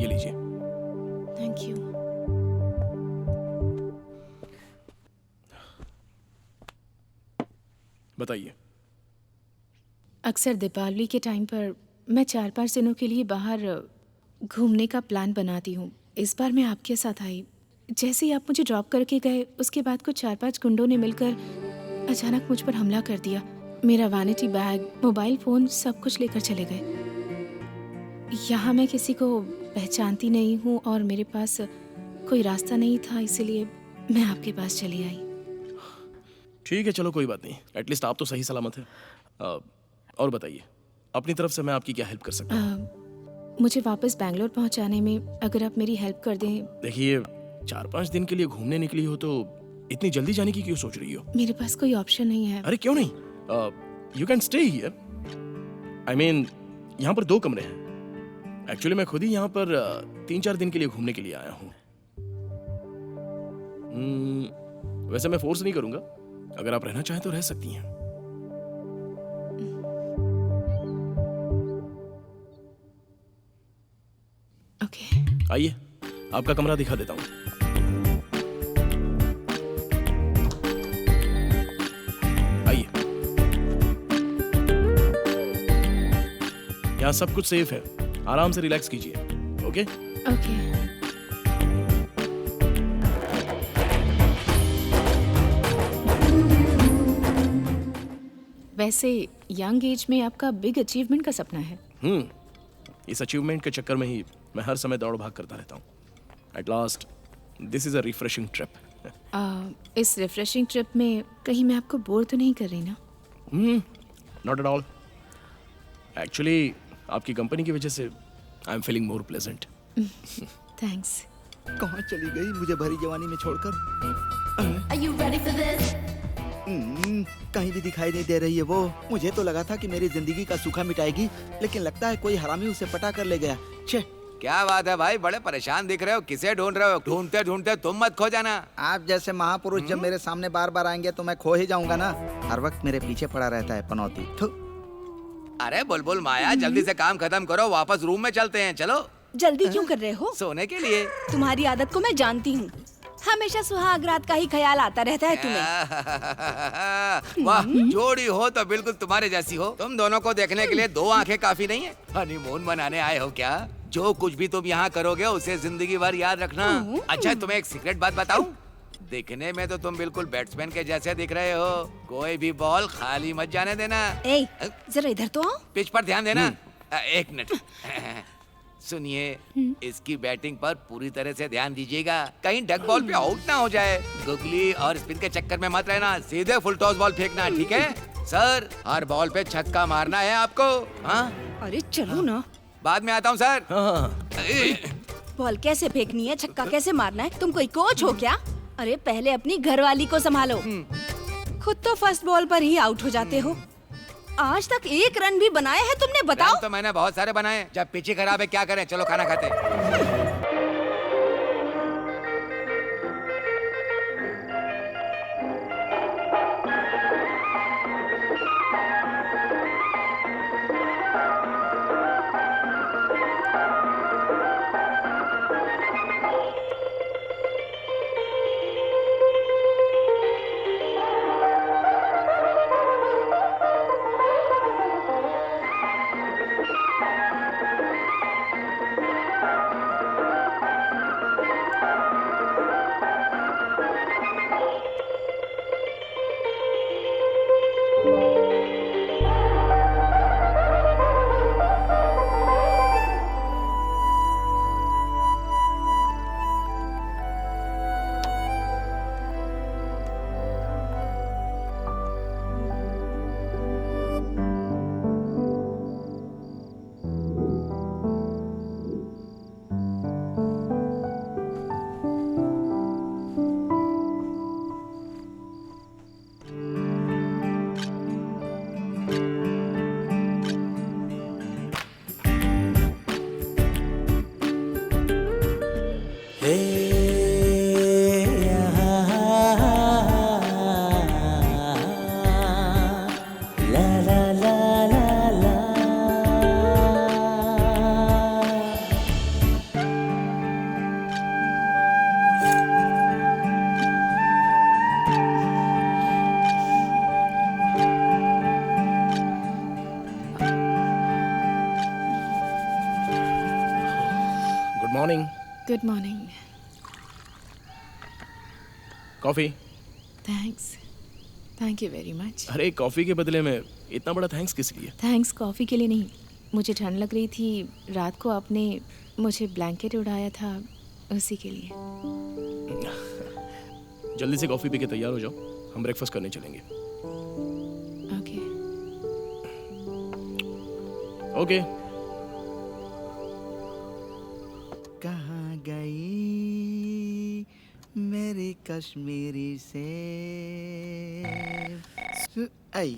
ये लीजिए। Thank you. बताइए। अक्सर दीपावली के टाइम पर मैं 4-5 दिनों के लिए बाहर घूमने का प्लान बनाती हूँ। इस बार मैं आपके साथ आई। जैसे ही आप मुझे ड्रॉप करके गए, उसके बाद कुछ 4-5 गुंडों ने मिलकर अचानक मुझ पर हमला कर दिया। मेरा वैनिटी बैग, मोबाइल फ़ोन सब कुछ लेकर चले गए। यहाँ मैं किसी को पहचानती नहीं हूँ और मेरे पास कोई रास्ता नहीं था, इसीलिए मैं आपके पास चली आई। ठीक है, चलो कोई बात नहीं। एटलीस्ट आप तो सही सलामत है। और बताइए, अपनी तरफ से मैं आपकी क्या हेल्प कर सकता हूँ? मुझे वापस बैंगलोर पहुँचाने में अगर आप मेरी हेल्प कर दें। देखिए, 4-5 दिन के लिए घूमने निकली हो तो इतनी जल्दी जाने की क्यों सोच रही हो? मेरे पास कोई ऑप्शन नहीं है। अरे क्यों नहीं? You can stay here. I mean, यहाँ पर 2 कमरे हैं। एक्चुअली मैं खुद ही यहाँ पर 3-4 दिन के लिए घूमने के लिए आया हूँ। वैसे मैं फोर्स नहीं करूँगा। अगर आप रहना चाहें तो रह सकती हैं। ओके। आइए, आपका कमरा दिखा देता हूँ। आइए। यहाँ सब कुछ सेफ है। आराम से रिलैक्स कीजिए। ओके? ओके। वैसे यंग एज में आपका बिग अचीवमेंट का सपना है। इस अचीवमेंट के चक्कर में ही मैं हर समय दौड़ भाग करता रहता हूँ। At last this is a refreshing trip. इस रिफ्रेशिंग ट्रिप में कहीं मैं आपको बोर तो नहीं कर रही ना? Not at all. एक्चुअली आपकी कंपनी की वजह से I am feeling more pleasant. Thanks. कहाँ चली गई मुझे भरी जवानी में छोड़कर? Are you ready for this? कहीं भी दिखाई नहीं दे रही है वो। मुझे तो लगा था कि मेरी जिंदगी का सूखा मिटाएगी, लेकिन लगता है कोई हरामी उसे पटा कर ले गया। छे। क्या बात है भाई, बड़े परेशान दिख रहे हो। किसे ढूंढ रहे हो? ढूंढते ढूंढते तुम मत खो जाना। आप जैसे महापुरुष जब मेरे सामने बार बार आएंगे तो मैं खो ही जाऊंगा ना। हर वक्त मेरे पीछे पड़ा रहता है पनौती। अरे बुलबुल माया, जल्दी से काम खत्म करो, वापस रूम में चलते हैं। चलो। जल्दी क्यों कर रहे हो? सोने के लिए। तुम्हारी आदत को मैं जानती हूँ। हमेशा सुहाग रात का ही ख्याल आता रहता है तुम्हें। वाह, जोड़ी हो तो बिल्कुल तुम्हारे जैसी हो। तुम दोनों को देखने के लिए 2 आंखें काफी नहीं है? हनीमून मनाने आए हो क्या? जो कुछ भी तुम यहाँ करोगे उसे जिंदगी भर याद रखना। अच्छा, तुम्हें एक सीक्रेट बात बताऊं? दिखने में तो तुम बिल्कुल बैट्समैन के जैसे दिख रहे हो। कोई भी बॉल खाली मत जाने देना। जरा इधर तो आओ। पिच पर ध्यान देना। 1 मिनट। सुनिए, इसकी बैटिंग पर पूरी तरह से ध्यान दीजिएगा, कहीं डक बॉल पे आउट ना हो जाए। गुगली और स्पिन के चक्कर में मत रहना, सीधे फुल टॉस बॉल फेंकना, ठीक है? सर, हर बॉल पे छक्का मारना है आपको। हाँ? अरे चलो ना। बाद में आता हूँ सर। बॉल कैसे फेंकनी है, छक्का कैसे मारना है? तुम कोई कोच हो क्या? अरे पहले अपनी घरवाली को संभालो। खुद तो फर्स्ट बॉल पर ही आउट हो जाते हो। आज तक 1 रन भी बनाए हैं तुमने, बताओ? तो मैंने बहुत सारे बनाए। जब पिच खराब है क्या करें? चलो खाना खाते। Good morning. Good morning. Coffee. Thanks. Thank you very much. अरे कॉफी के बदले में इतना बड़ा थैंक्स किस लिए? थैंक्स कॉफ़ी के लिए नहीं, मुझे ठंड लग रही थी, रात को आपने मुझे ब्लैंकेट उड़ाया था, उसी के लिए। जल्दी से कॉफी पी के तैयार हो जाओ, हम ब्रेकफास्ट करने चलेंगे। ओके। ओके। कहाँ गई मेरी कश्मीरी से आई।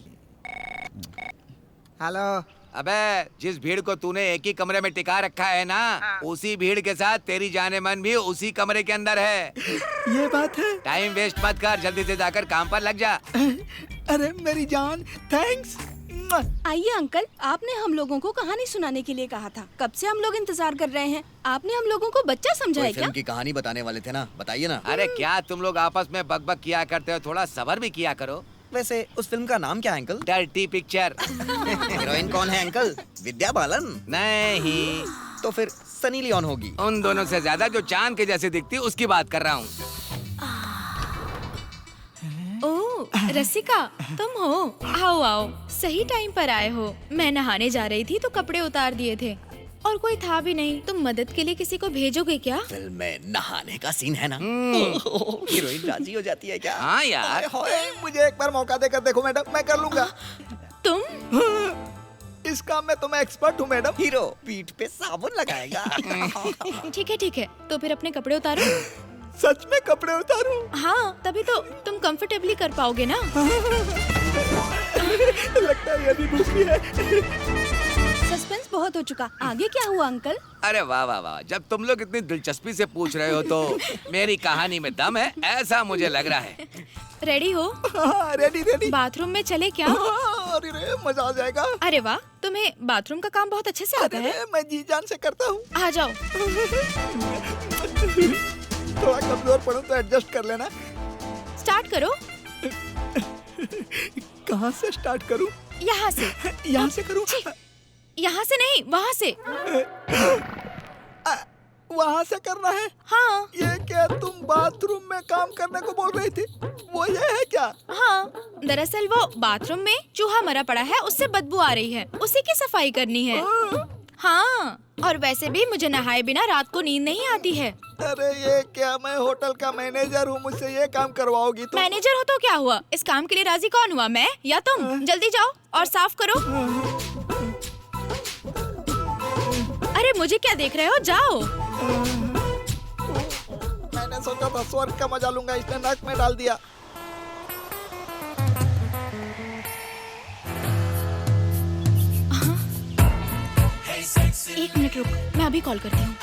हेलो। अबे जिस भीड़ को तूने एक ही कमरे में टिका रखा है ना, उसी भीड़ के साथ तेरी जाने मन भी उसी कमरे के अंदर है। ये बात है। टाइम वेस्ट मत कर, जल्दी से जाकर काम पर लग जा। अरे मेरी जान, थैंक्स। आइए अंकल, आपने हम लोगों को कहानी सुनाने के लिए कहा था, कब से हम लोग इंतजार कर रहे हैं। आपने हम लोगों को बच्चा समझा है क्या? फिल्म की कहानी बताने वाले थे ना, बताइए ना। अरे क्या तुम लोग आपस में बकबक किया करते हो, थोड़ा सब्र भी किया करो। वैसे उस फिल्म का नाम क्या है अंकल? Dirty picture. हीरोइन कौन है अंकल? विद्या बालन? नहीं, तो फिर सनी लियोन होगी। उन दोनों से ज्यादा जो चांद के जैसे दिखती उसकी बात कर रहा हूँ। ओह रसिका, तुम हो? आओ आओ, सही टाइम पर आए हो। मैं नहाने जा रही थी तो कपड़े उतार दिए थे और कोई था भी नहीं। तुम मदद के लिए किसी को भेजोगे क्या? फिल्म में नहाने का सीन है ना, हीरोइन राजी हो जाती है क्या? हाँ यार। हाय, मुझे एक बार मौका देकर देखो मैडम, मैं कर लूंगा। तुम? इस काम में तो मैं एक्सपर्ट हूँ मैडम। हीरो पीठ पे साबुन लगाएगा। ठीक है, तो फिर अपने कपड़े उतारो। सच में कपड़े उतारूं? हाँ, तभी तो तुम कंफर्टेबली कर पाओगे ना। लगता है ये भी दूसरी है। सस्पेंस बहुत हो चुका, आगे क्या हुआ अंकल? अरे वाह वाह वाह, जब तुम लोग इतनी दिलचस्पी से पूछ रहे हो तो मेरी कहानी में दम है, ऐसा मुझे लग रहा है। रेडी हो? हाँ, रेडी। बाथरूम में चले क्या? अरे रे, मजा आ जाएगा। अरे वाह, तुम्हें बाथरूम का काम बहुत अच्छे से आता है। मैं जी जान से करता हूँ। आ जाओ। थोड़ा कमजोर पड़ूं तो एडजस्ट कर लेना। स्टार्ट करो। कहाँ से स्टार्ट करूं? यहाँ से। यहाँ से करूं? यहाँ से नहीं, वहाँ से। वहाँ से करना है? हाँ। ये क्या तुम बाथरूम में काम करने को बोल रही थी? वो ये है क्या? हाँ, दरअसल वो बाथरूम में चूहा मरा पड़ा है, उससे बदबू आ रही है, उसी की सफाई करनी है। हाँ, और वैसे भी मुझे नहाए बिना रात को नींद नहीं आती है। अरे ये क्या, मैं होटल का मैनेजर हूँ, मुझसे ये काम करवाओगी तुम? मैनेजर हो तो क्या हुआ, इस काम के लिए राजी कौन हुआ, मैं या तुम? जल्दी जाओ और साफ करो। अरे मुझे क्या देख रहे हो, जाओ। मैंने सोचा था स्वर्ग का मजा लूंगा, इसने नाक में डाल दिया। एक मिनट रुक, मैं अभी कॉल करती हूँ।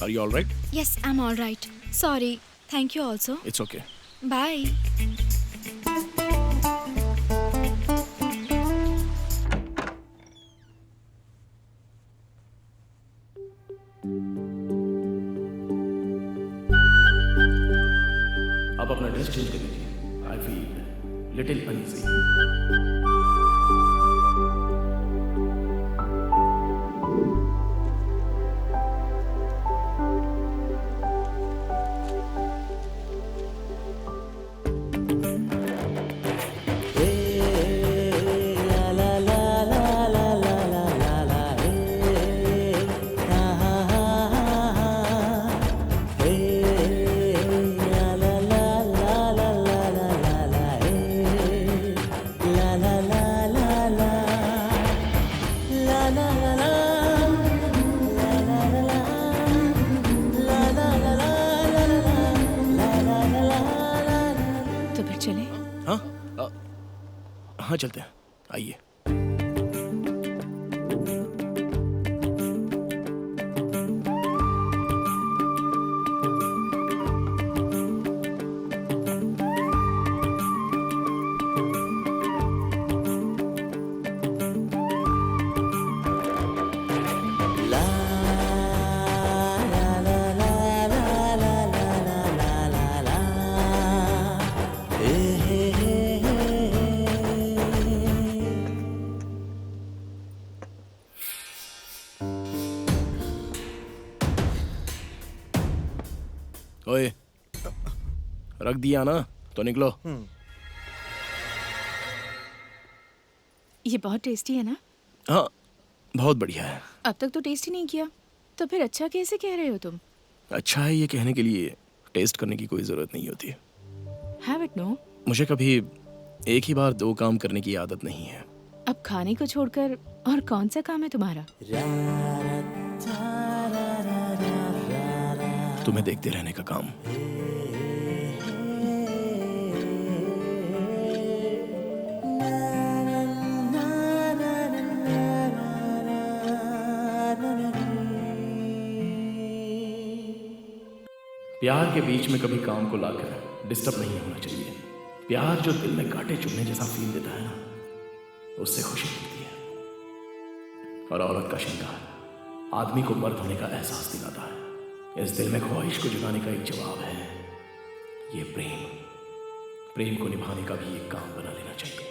Are you all right? Yes, I'm all right. Sorry. Thank you also. It's okay. Bye. आप अपना ड्रेस चेंज कर लीजिए। I feel little uneasy. हाँ चलते हैं, आइए। ओए, रख दिया ना तो निकलो। ये बहुत टेस्टी है ना? हाँ, बहुत बढ़िया है। अब तक तो टेस्ट ही नहीं किया, तो फिर अच्छा कैसे कह रहे हो तुम? अच्छा है ये कहने के लिए टेस्ट करने की कोई जरूरत नहीं होती। Have it no. मुझे कभी एक ही बार 2 काम करने की आदत नहीं है। अब खाने को छोड़कर और कौन सा काम है तुम्हारा? तुम्हें देखते रहने का काम। प्यार के बीच में कभी काम को लाकर डिस्टर्ब नहीं होना चाहिए। प्यार जो दिल में कांटे चुभने जैसा फील देता है ना, उससे खुशी मिलती है। और औरत का श्रृंगार आदमी को मर्द होने का एहसास दिलाता है। इस दिल में ख्वाहिश को जगाने का एक जवाब है ये प्रेम। प्रेम को निभाने का भी एक काम बना लेना चाहिए।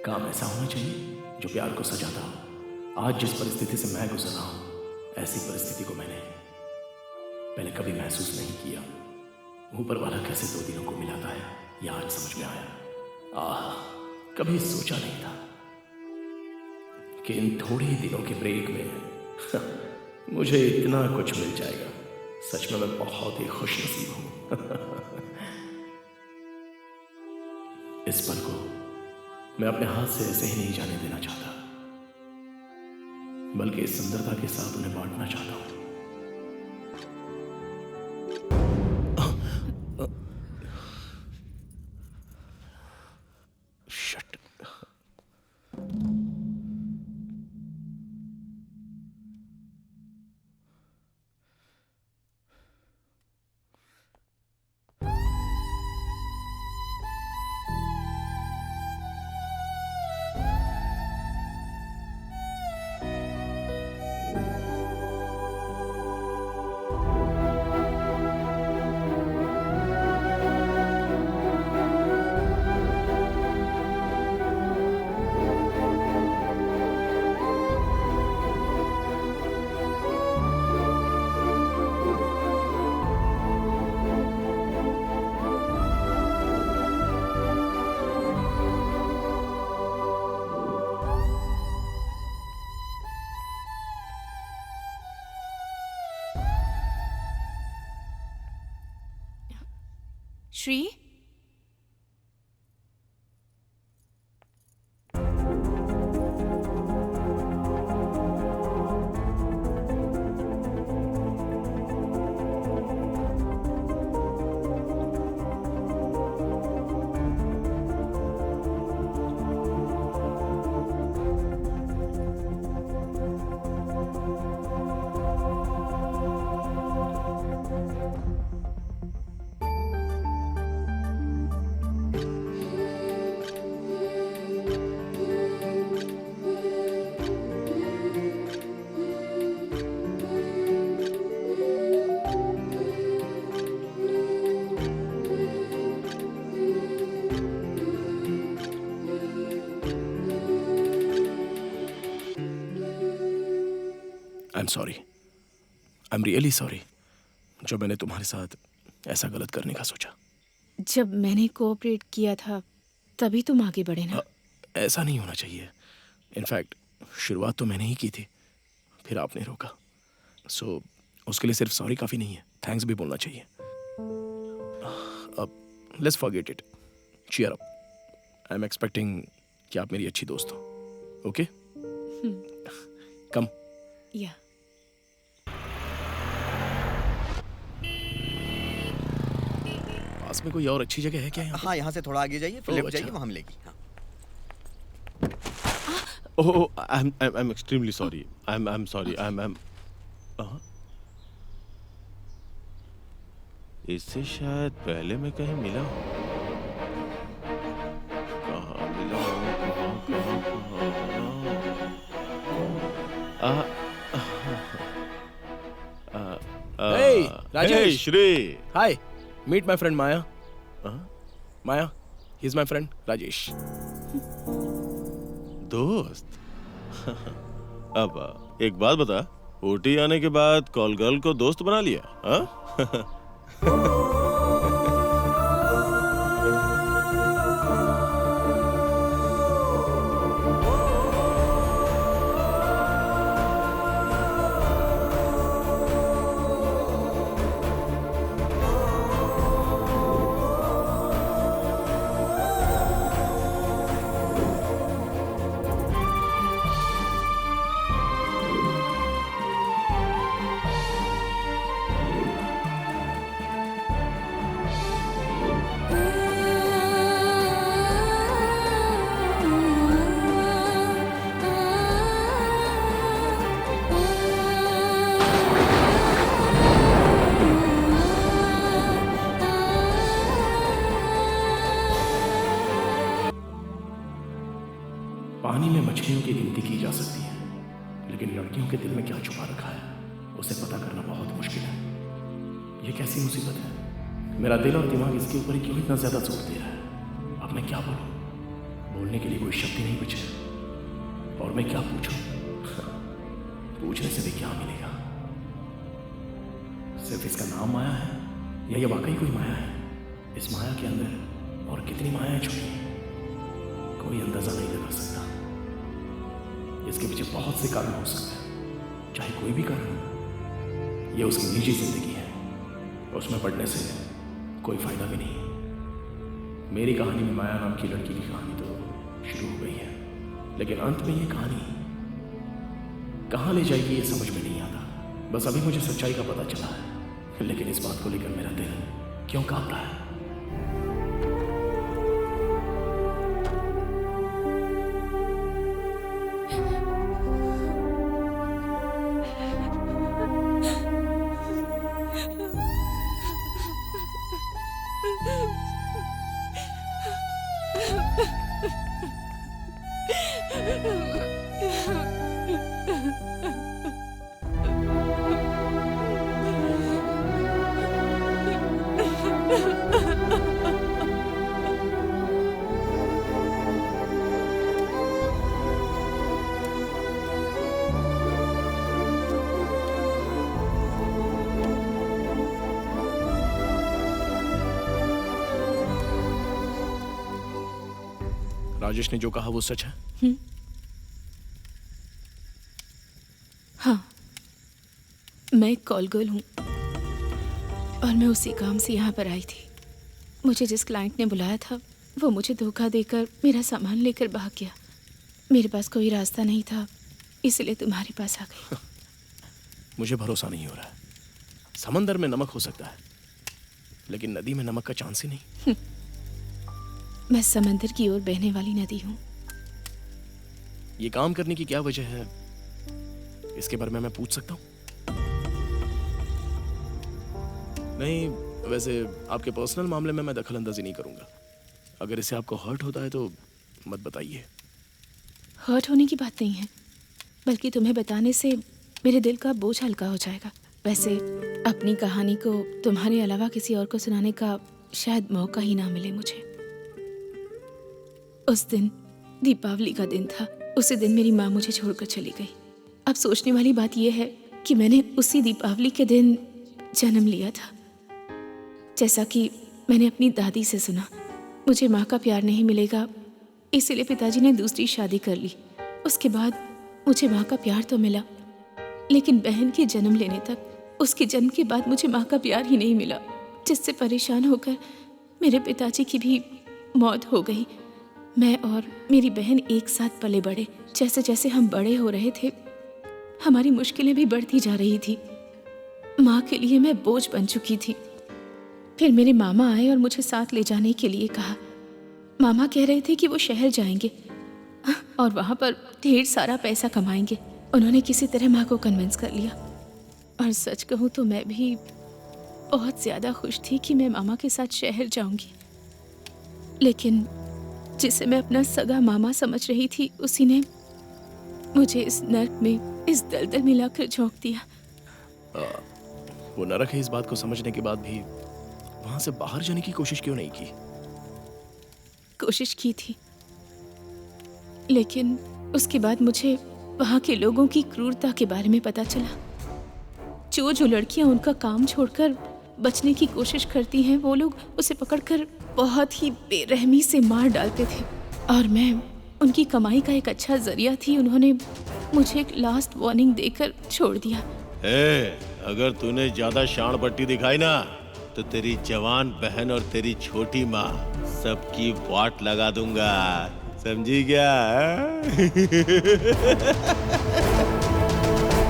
काम ऐसा होना चाहिए जो प्यार को सजाता हो। आज जिस परिस्थिति से मैं गुजर रहा हूं, ऐसी परिस्थिति को मैंने पहले कभी महसूस नहीं किया। ऊपर वाला कैसे 2 दिनों को मिलाता है, यह आज समझ में आया। कभी सोचा नहीं था कि इन थोड़े ही दिनों के ब्रेक में मुझे इतना कुछ मिल जाएगा। सच में मैं बहुत ही खुशनसीब हूं। इस पल को मैं अपने हाथ से ऐसे ही नहीं जाने देना चाहता, बल्कि इस सुंदरता के साथ उन्हें बांटना चाहता हूं। Shut. Shri, I am sorry, I am really sorry जो मैंने तुम्हारे साथ ऐसा गलत करने का सोचा। जब मैंने कोऑपरेट किया था तभी तुम आगे बढ़े ना। ऐसा नहीं होना चाहिए। इनफैक्ट शुरुआत तो मैंने ही की थी, फिर आपने रोका। सो उसके लिए सिर्फ सॉरी काफ़ी नहीं है, थैंक्स भी बोलना चाहिए। अब let's forget it, cheer up. I am expecting कि आप मेरी अच्छी दोस्त हो। Okay, come. या पास में कोई और अच्छी जगह है क्या यहाँ पे? हाँ, यहाँ से थोड़ा आगे जाइए, फिर ओह, लेफ्ट जाइए, अच्छा। वहाँ मिलेगी। हाँ। Oh, I'm extremely sorry. I'm sorry. I'm. इससे शायद पहले मैं कहीं मिला हूँ। कहाँ मिला हूँ? Hey, Rajesh. Hey, Shri. Hi, meet my friend Maya. हाँ? Maya, he's my friend Rajesh. दोस्त। अब एक बात बता, ऊटी आने के बाद कॉल गर्ल को दोस्त बना लिया? हाँ? पानी में मछलियों की गिनती की जा सकती है, लेकिन लड़कियों के दिल में क्या छुपा रखा है उसे पता करना बहुत मुश्किल है। ये कैसी मुसीबत है? मेरा दिल और दिमाग इसके ऊपर ही क्यों इतना ज्यादा जोर दे रहा है? अब मैं क्या बोलूं? बोलने के लिए कोई शब्द ही नहीं बचे। और मैं क्या पूछूं? पूछने से भी क्या मिलेगा? सिर्फ इसका नाम माया है या ये वाकई कोई माया है? इस माया के अंदर और कितनी मायाएं छुपी हैं कोई अंदाजा नहीं लगा सकता। इसके पीछे बहुत से कारण हो सकते हैं, चाहे कोई भी कारण हो। यह उसकी निजी जिंदगी है, उसमें पढ़ने से कोई फायदा भी नहीं। मेरी कहानी में माया नाम की लड़की की कहानी तो शुरू हो गई है, लेकिन अंत में ये कहानी कहाँ ले जाएगी ये समझ में नहीं आता। बस अभी मुझे सच्चाई का पता चला है, लेकिन इस बात को लेकर मेरा दिल क्यों कांप रहा है? राजेश ने जो कहा वो सच है? हाँ, मैं एक कॉल गर्ल हूँ और मैं उसी काम से यहाँ पर आई थी। मुझे जिस क्लाइंट ने बुलाया था वो मुझे धोखा देकर मेरा सामान लेकर भाग गया। मेरे पास कोई रास्ता नहीं था, इसलिए तुम्हारे पास आ गई। मुझे भरोसा नहीं हो रहा है। समंदर में नमक हो सकता है, लेकिन नदी में नमक का चांस ही नहीं। मैं समंदर की ओर बहने वाली नदी हूँ। ये काम करने की क्या वजह है, इसके बारे में मैं पूछ सकता हूँ? नहीं, वैसे आपके पर्सनल मामले में मैं दखल अंदाजी नहीं करूंगा। अगर इससे आपको हर्ट होता है तो मत बताइए। हर्ट होने की बात नहीं है, बल्कि तुम्हें बताने से मेरे दिल का बोझ हल्का हो जाएगा। वैसे अपनी कहानी को तुम्हारे अलावा किसी और को सुनाने का शायद मौका ही ना मिले मुझे। उस दिन दीपावली का दिन था। उसी दिन मेरी माँ मुझे छोड़कर चली गई। अब सोचने वाली बात यह है कि मैंने उसी दीपावली के दिन जन्म लिया था। जैसा कि मैंने अपनी दादी से सुना, मुझे माँ का प्यार नहीं मिलेगा, इसीलिए पिताजी ने दूसरी शादी कर ली। उसके बाद मुझे माँ का प्यार तो मिला, लेकिन बहन के जन्म लेने तक, उसके जन्म के बाद मुझे माँ का प्यार ही नहीं मिला, जिससे परेशान होकर मेरे पिताजी की भी मौत हो गई। मैं और मेरी बहन एक साथ पले बड़े। जैसे जैसे हम बड़े हो रहे थे, हमारी मुश्किलें भी बढ़ती जा रही थी। माँ के लिए मैं बोझ बन चुकी थी। फिर मेरे मामा आए और मुझे साथ ले जाने के लिए कहा। मामा कह रहे थे कि वो शहर जाएंगे, और वहाँ पर ढेर सारा पैसा कमाएंगे। उन्होंने किसी तरह माँ को कन्विंस कर लिया। और सच कहूँ तो मैं भी बहुत ज़्यादा खुश थी कि मैं मामा के साथ शहर जाऊंगी। लेकिन जिसे मैं अपना सगा मामा समझ रही थी, उसी ने मुझे इस नर्क में, इस दलदल में लाकर झोंक दिया। वो नरक है, इस बात को समझने के बाद भी वहां से बाहर जाने की कोशिश क्यों नहीं की? कोशिश की थी, लेकिन उसके बाद मुझे वहाँ के लोगों की क्रूरता के बारे में पता चला। जो लड़कियां उनका काम छोड़कर बचने की कोशिश करती हैं, वो लोग उसे पकड़कर बहुत ही बेरहमी से मार डालते थे। और मैं उनकी कमाई का एक अच्छा जरिया थी। उन्होंने मुझे एक लास्ट वार्निंग देकर छोड़ दिया। अगर तूने ज्यादा शान पट्टी दिखाई ना, तो तेरी जवान बहन और तेरी छोटी माँ सबकी वाट लगा दूंगा, समझी क्या?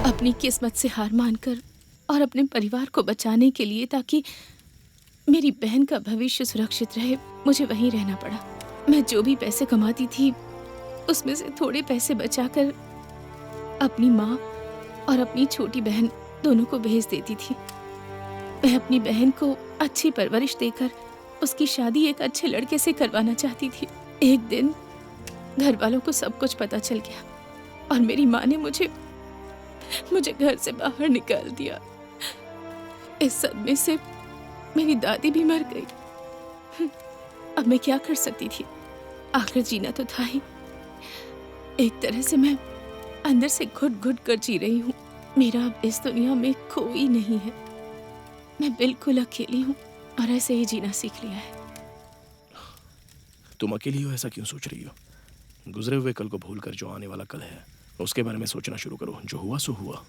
अपनी किस्मत से हार मानकर और अपने परिवार को बचाने के लिए, ताकि मेरी बहन का भविष्य सुरक्षित रहे, मुझे वहीं रहना पड़ा। मैं जो भी पैसे कमाती थी, उसमें से थोड़े पैसे बचाकर अपनी माँ और अपनी छोटी बहन दोनों को भेज देती थी। मैं अपनी बहन को अच्छी परवरिश देकर उसकी शादी एक अच्छे लड़के से करवाना चाहती थी। एक दिन घर वालों को सब कुछ पता चल गया और मेरी माँ ने मुझे घर से बाहर निकाल दिया। इस सदमे से मेरी दादी भी मर गई। अब मैं क्या कर सकती थी? आखिर जीना तो था ही। एक तरह से मैं अंदर से घुट घुट कर जी रही हूँ। मेरा अब इस दुनिया में कोई नहीं है। मैं बिल्कुल अकेली हूँ और ऐसे ही जीना सीख लिया है। तुम अकेली हो, ऐसा क्यों सोच रही हो? गुजरे हुए कल को भूलकर जो आने वाला कल है, उसके बारे में सोचना शुरू करो। जो हुआ सो हुआ।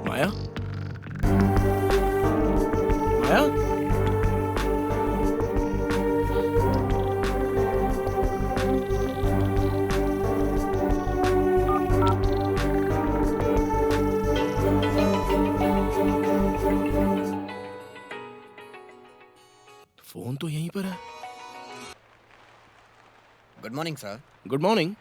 माया? माया? फोन तो यहीं पर है। Good morning sir. Good morning.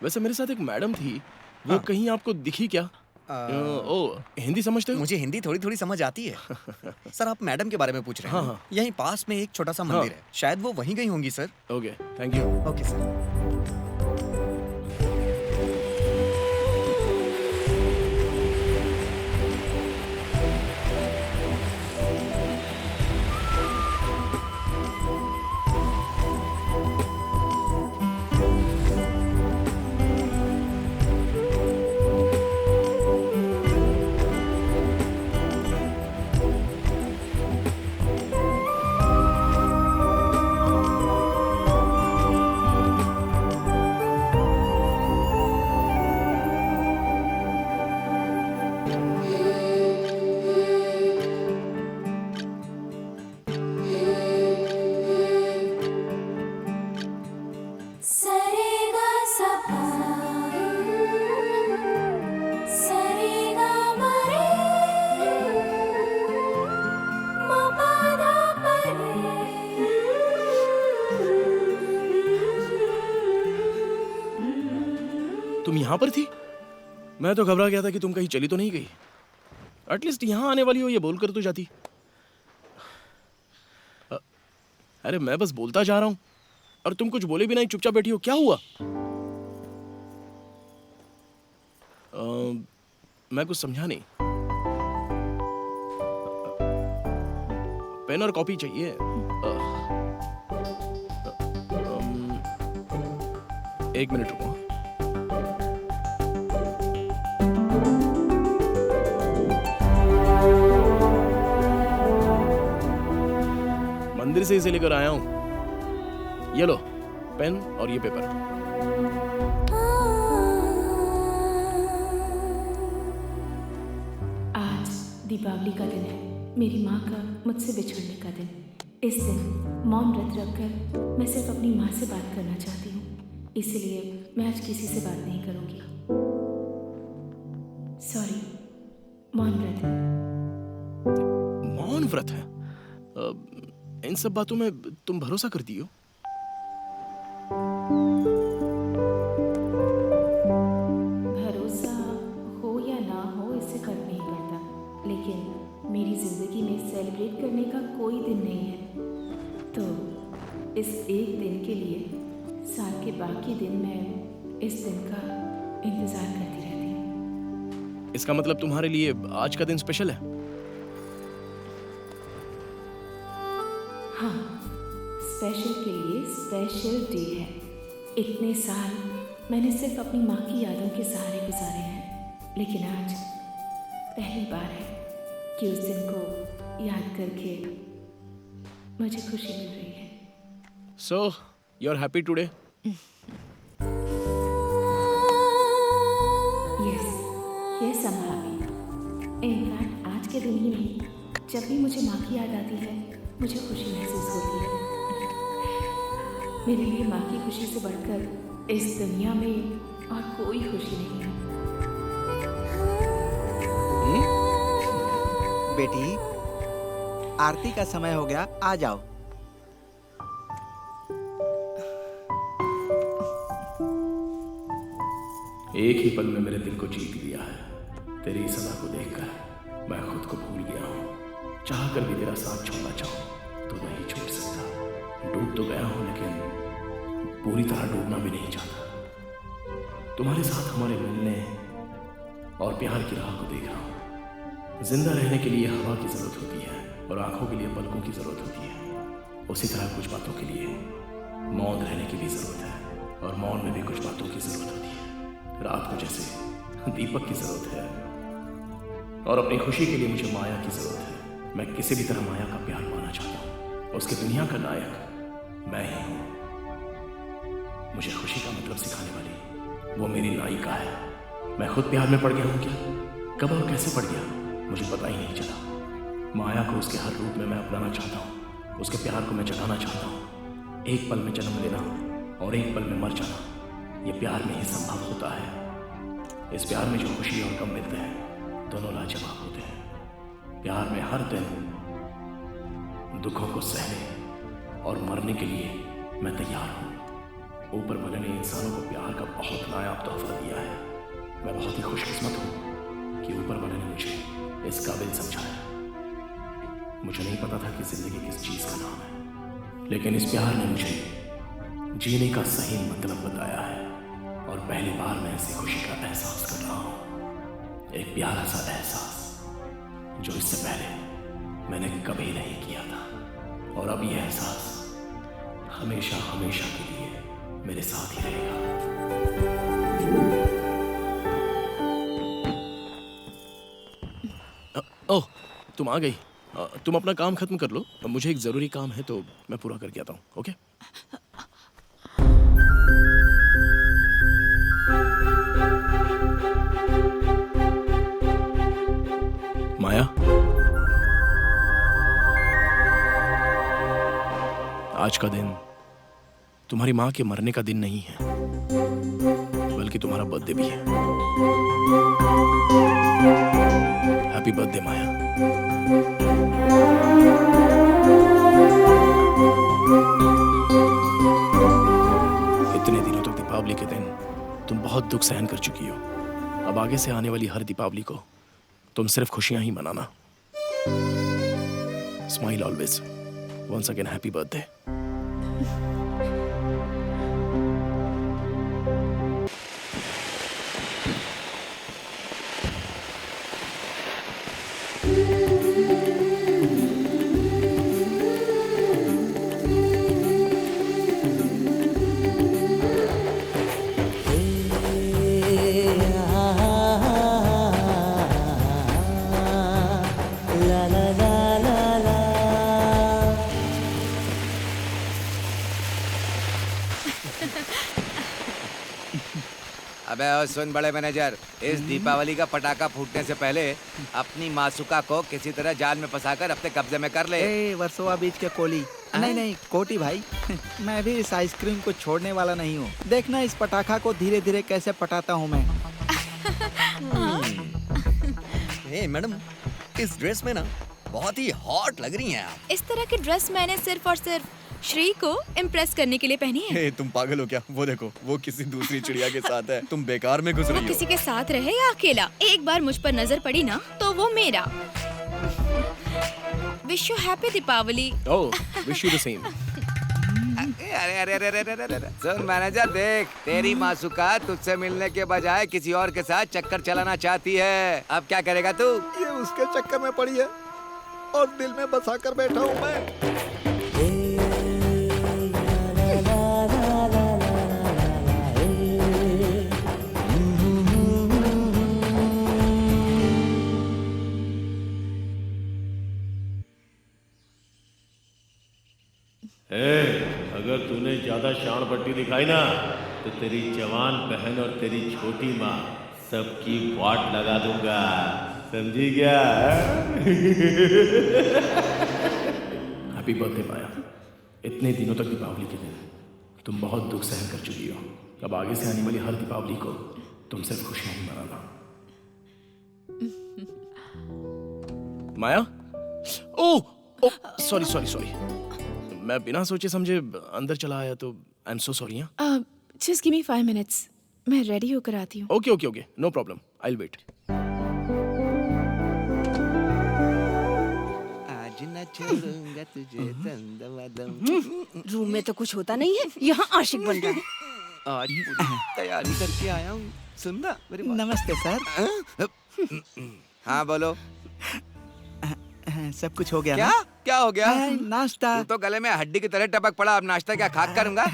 वैसे मेरे साथ एक मैडम थी, वो हाँ। कहीं आपको दिखी क्या? ओ, हिंदी समझते हो? मुझे हिंदी थोड़ी थोड़ी समझ आती है। सर आप मैडम के बारे में पूछ रहे हैं? हाँ, हाँ। यहीं पास में एक छोटा सा मंदिर है, शायद वो वहीं गई होंगी sir. Okay, thank you. Okay sir. तुम यहाँ पर थी? मैं तो घबरा गया था कि तुम कहीं चली तो नहीं गई। एटलीस्ट यहाँ आने वाली हो ये बोलकर तो जाती। अरे मैं बस बोलता जा रहा हूँ और तुम कुछ बोले भी नहीं, चुपचाप बैठी हो। क्या हुआ? मैं कुछ समझा नहीं। पेन और कॉपी चाहिए। एक मिनट रुको। मंदिर से इसे लेकर आया हूं। ये लो पेन और ये पेपर। आज दीपावली का दिन है, मेरी माँ का मुझसे बिछड़ने का दिन। इस दिन मौन व्रत रखकर मैं सिर्फ अपनी माँ से बात करना चाहती हूँ, इसलिए मैं आज किसी से बात नहीं करूँगी। सॉरी, मौन व्रत है। मौन व्रत है? इन सब बातों में तुम भरोसा करती हो? भरोसा हो या ना हो इससे फर्क नहीं पड़ता, लेकिन मेरी जिंदगी में सेलिब्रेट करने का कोई दिन नहीं है, तो इस एक दिन के लिए साल के बाकी दिन मैं इस दिन का इंतजार करती रहती हूँ। इसका मतलब तुम्हारे लिए आज का दिन स्पेशल है? हाँ, स्पेशल के लिए स्पेशल डे है। इतने साल मैंने सिर्फ अपनी माँ की यादों के सहारे गुजारे हैं, लेकिन आज पहली बार है कि उस दिन को याद करके मुझे खुशी मिल रही है। So, you're happy today? Yes, I'm happy. In fact आज के दिन ही नहीं, जब भी मुझे माँ की याद आती है मुझे खुशी महसूस होती है। मेरे लिए माँ की खुशी से बढ़कर इस दुनिया में और कोई खुशी नहीं है। बेटी, आरती का समय हो गया, आ जाओ। एक ही पल में मेरे दिल को जीत लिया है। तेरी सदा को देखकर मैं खुद को भूल गया हूँ। चाह कर भी तेरा साथ छोड़ना चाहूँ तो नहीं छोड़ सकता। डूब तो गया हूँ, लेकिन पूरी तरह डूबना भी नहीं चाहता। तुम्हारे साथ हमारे मिलने और प्यार की राह को देख रहा हूँ। जिंदा रहने के लिए हवा की जरूरत होती है और आंखों के लिए पलकों की जरूरत होती है। उसी तरह कुछ बातों के लिए मौन रहने की भी जरूरत है और मौन में भी कुछ बातों की जरूरत होती है। रात को जैसे दीपक की जरूरत है और अपनी खुशी के लिए मुझे माया की जरूरत है। मैं किसी भी तरह माया का प्यार पाना चाहता हूँ। उसकी दुनिया का नायक मैं ही हूँ। मुझे खुशी का मतलब सिखाने वाली वो मेरी नायिका है। मैं खुद प्यार में पड़ गया हूँ क्या? कब और कैसे पड़ गया मुझे पता ही नहीं चला। माया को उसके हर रूप में मैं अपनाना चाहता हूँ। उसके प्यार को मैं जगाना चाहता हूँ। एक पल में जन्म लेना और एक पल में मर जाना, ये प्यार में ही संभव होता है। इस प्यार में जो खुशी और गम मिलते हैं दोनों लाजवाब होते हैं। प्यार में हर दिन दुखों को सहने और मरने के लिए मैं तैयार हूँ। ऊपर वाले ने इंसानों को प्यार का बहुत नायाब तोहफा दिया है। मैं बहुत ही खुशकिस्मत हूँ कि ऊपर वाले ने मुझे इस काबिल समझा है। मुझे नहीं पता था कि जिंदगी किस चीज का नाम है, लेकिन इस प्यार ने मुझे जीने का सही मतलब बताया है और पहली बार मैं ऐसी खुशी का एहसास कर रहा हूँ। एक प्यारा सा एहसास जो इससे पहले मैंने कभी नहीं किया था और अब यह एहसास हमेशा हमेशा के लिए मेरे साथ ही रहेगा। ओह, तुम आ गई। तुम अपना काम खत्म कर लो, मुझे एक जरूरी काम है तो मैं पूरा करके आता हूँ। ओके? माया, आज का दिन तुम्हारी माँ के मरने का दिन नहीं है, बल्कि तुम्हारा बर्थडे भी है। हैप्पी बर्थडे माया। इतने दिनों तक दीपावली के दिन तुम बहुत दुख सहन कर चुकी हो। अब आगे से आने वाली हर दीपावली को तुम सिर्फ खुशियां ही मनाना। Smile always. Once again happy birthday. अबे और सुन बड़े मैनेजर, इस दीपावली का पटाखा फूटने से पहले अपनी मासूका को किसी तरह जाल में फंसाकर अपने कब्जे में कर ले। ए वर्सोवा बीच के कोली। नहीं नहीं कोटी भाई, मैं भी इस आइसक्रीम को छोड़ने वाला नहीं हूँ। देखना इस पटाखा को धीरे धीरे कैसे पटाता हूँ मैं। ए मैडम, इस ड्रेस में ना बहुत ही हॉट लग रही हैं आप। इस तरह की ड्रेस मैंने सिर्फ और सिर्फ श्री को इम्प्रेस करने के लिए पहनी है। ए, तुम पागल हो क्या? वो देखो, वो किसी दूसरी चिड़िया के साथ है। तुम बेकार में घुस वो रही हो। किसी के साथ रहे या अकेला, एक बार मुझ पर नजर पड़ी ना तो वो मेरा। Wish you happy Deepawali. Oh, wish you the same. अरे अरे अरे अरे अरे अरे, सुन मैनेजर, देख तेरी मासूका तुझसे मिलने के बजाय किसी और के साथ चक्कर चलाना चाहती है। अब क्या करेगा तू? ये उसके चक्कर में पड़ी है और दिल में बसा कर बैठा हूँ मैं। अगर तूने ज्यादा शान पट्टी दिखाई ना तो तेरी जवान बहन और तेरी छोटी माँ सबकी वाट लगा दूंगा, समझी क्या? हैप्पी बर्थडे पाया। इतने दिनों तक दीपावली के दिन तुम बहुत दुख सहन कर चुकी हो। अब आगे से आने वाली हर दीपावली को तुम सिर्फ खुशियां ही मनाना। Maya, oh sorry sorry sorry, मैं बिना सोचे समझे अंदर चला आया तो I am so sorry. Just give me 5 minutes, मैं रेडी होकर आती हूँ। Okay okay okay, no problem, I will wait. आज न छोड़ूंगा तुझे दम। रूम में तो कुछ होता नहीं है, यहाँ आशिक बन रहा है। आज पूरी तैयारी करके आया हूँ, सुनना मेरी बात। नमस्ते सर। हाँ बोलो। सब कुछ हो गया क्या ना? क्या हो गया? नाश्ता। तू तो गले में हड्डी की तरह टपक पड़ा, अब नाश्ता क्या खाक करूंगा?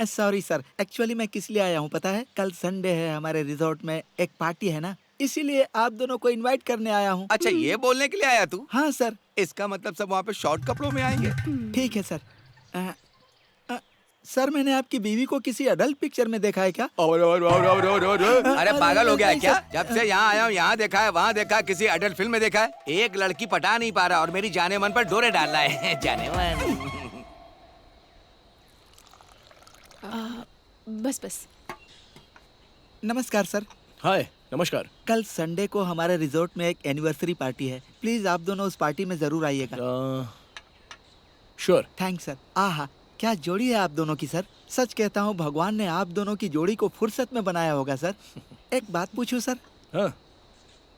सॉरी सर, एक्चुअली मैं किस लिए आया हूँ पता है? कल संडे है, हमारे रिजॉर्ट में एक पार्टी है ना, इसीलिए आप दोनों को इनवाइट करने आया हूँ। अच्छा, ये बोलने के लिए आया तू? हाँ सर। इसका मतलब सब वहाँ पे शॉर्ट कपड़ों में आएंगे? ठीक है सर। सर मैंने आपकी बीवी को किसी अडल्ट पिक्चर में देखा है क्या? अरे पागल हो गया है क्या? जब से यहाँ आया हूँ यहाँ देखा है, वहाँ देखा है, किसी अडल्ट फिल्म में देखा है? एक लड़की पटा नहीं पा रहा और मेरी जाने मन पर डोरे डाल रहा है। जाने मन। बस बस। नमस्कार सर। हाय, नमस्कार। कल संडे को हमारे रिजॉर्ट में एक एनिवर्सरी पार्टी है, प्लीज आप दोनों उस पार्टी में जरूर आइएगा। श्योर। Thanks sir. आहा, क्या जोड़ी है आप दोनों की सर। सच कहता हूँ भगवान ने आप दोनों की जोड़ी को फुर्सत में बनाया होगा सर। एक बात पूछूं सर? हाँ।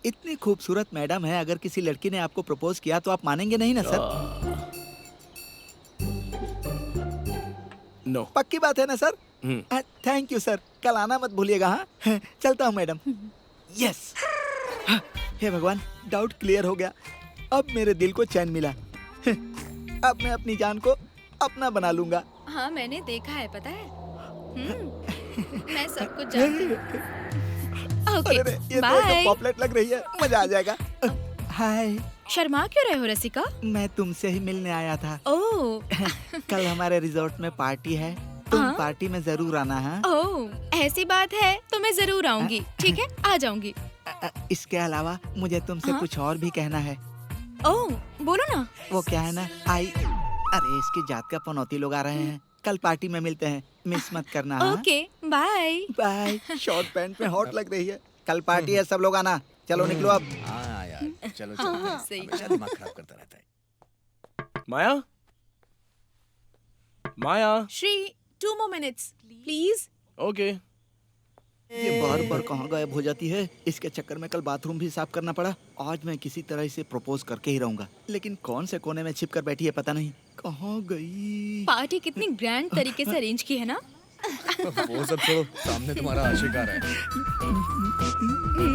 इतनी खूबसूरत मैडम है, अगर किसी लड़की ने आपको प्रपोज किया तो आप मानेंगे नहीं ना सर? नो। पक्की बात है ना सर? थैंक यू सर, कल आना मत भूलिएगा। हाँ, चलता हूँ मैडम। यस। हे भगवान, डाउट क्लियर हो गया। अब मेरे दिल को चैन मिला। अब मैं अपनी जान को अपना बना लूंगा। हाँ, मैंने देखा है, पता है। मैं सब कुछ जानती हूँ। ओके, अरे ये तो पॉपलेट लग रही है, मजा आ जाएगा। हाय। शर्मा क्यों रहे हो रसिका? मैं तुमसे ही मिलने आया था। ओह। कल हमारे रिजॉर्ट में पार्टी है, तुम पार्टी में जरूर आना है। ओह, ऐसी बात है तो मैं जरूर आऊंगी। ठीक है, आ जाऊंगी। इसके अलावा मुझे तुमसे कुछ और भी कहना है। ओह, बोलो ना। वो क्या है ना, अरे इसकी जात का पनौती लोग आ रहे हैं, कल पार्टी में मिलते हैं, मिस मत करना। Okay, bye bye. Short pant में हॉट लग रही है। कल पार्टी है, सब लोग आना। चलो निकलो अब। हाँ यार, चलो हाँ, सही। हमेशा दिमाग खराब करता रहता है। Maya, Maya. Shri, 2 more minutes, please. Okay. ये बार बार कहाँ गायब हो जाती है। इसके चक्कर में कल बाथरूम भी साफ करना पड़ा। आज मैं किसी तरह इसे प्रपोज करके ही रहूंगा, लेकिन कौन से कोने में छिप कर बैठी है पता नहीं। कहाँ गई? पार्टी कितनी ग्रैंड तरीके से अरेंज की है ना। वो सब छोड़ो, सामने तुम्हारा आशिक आ रहा है।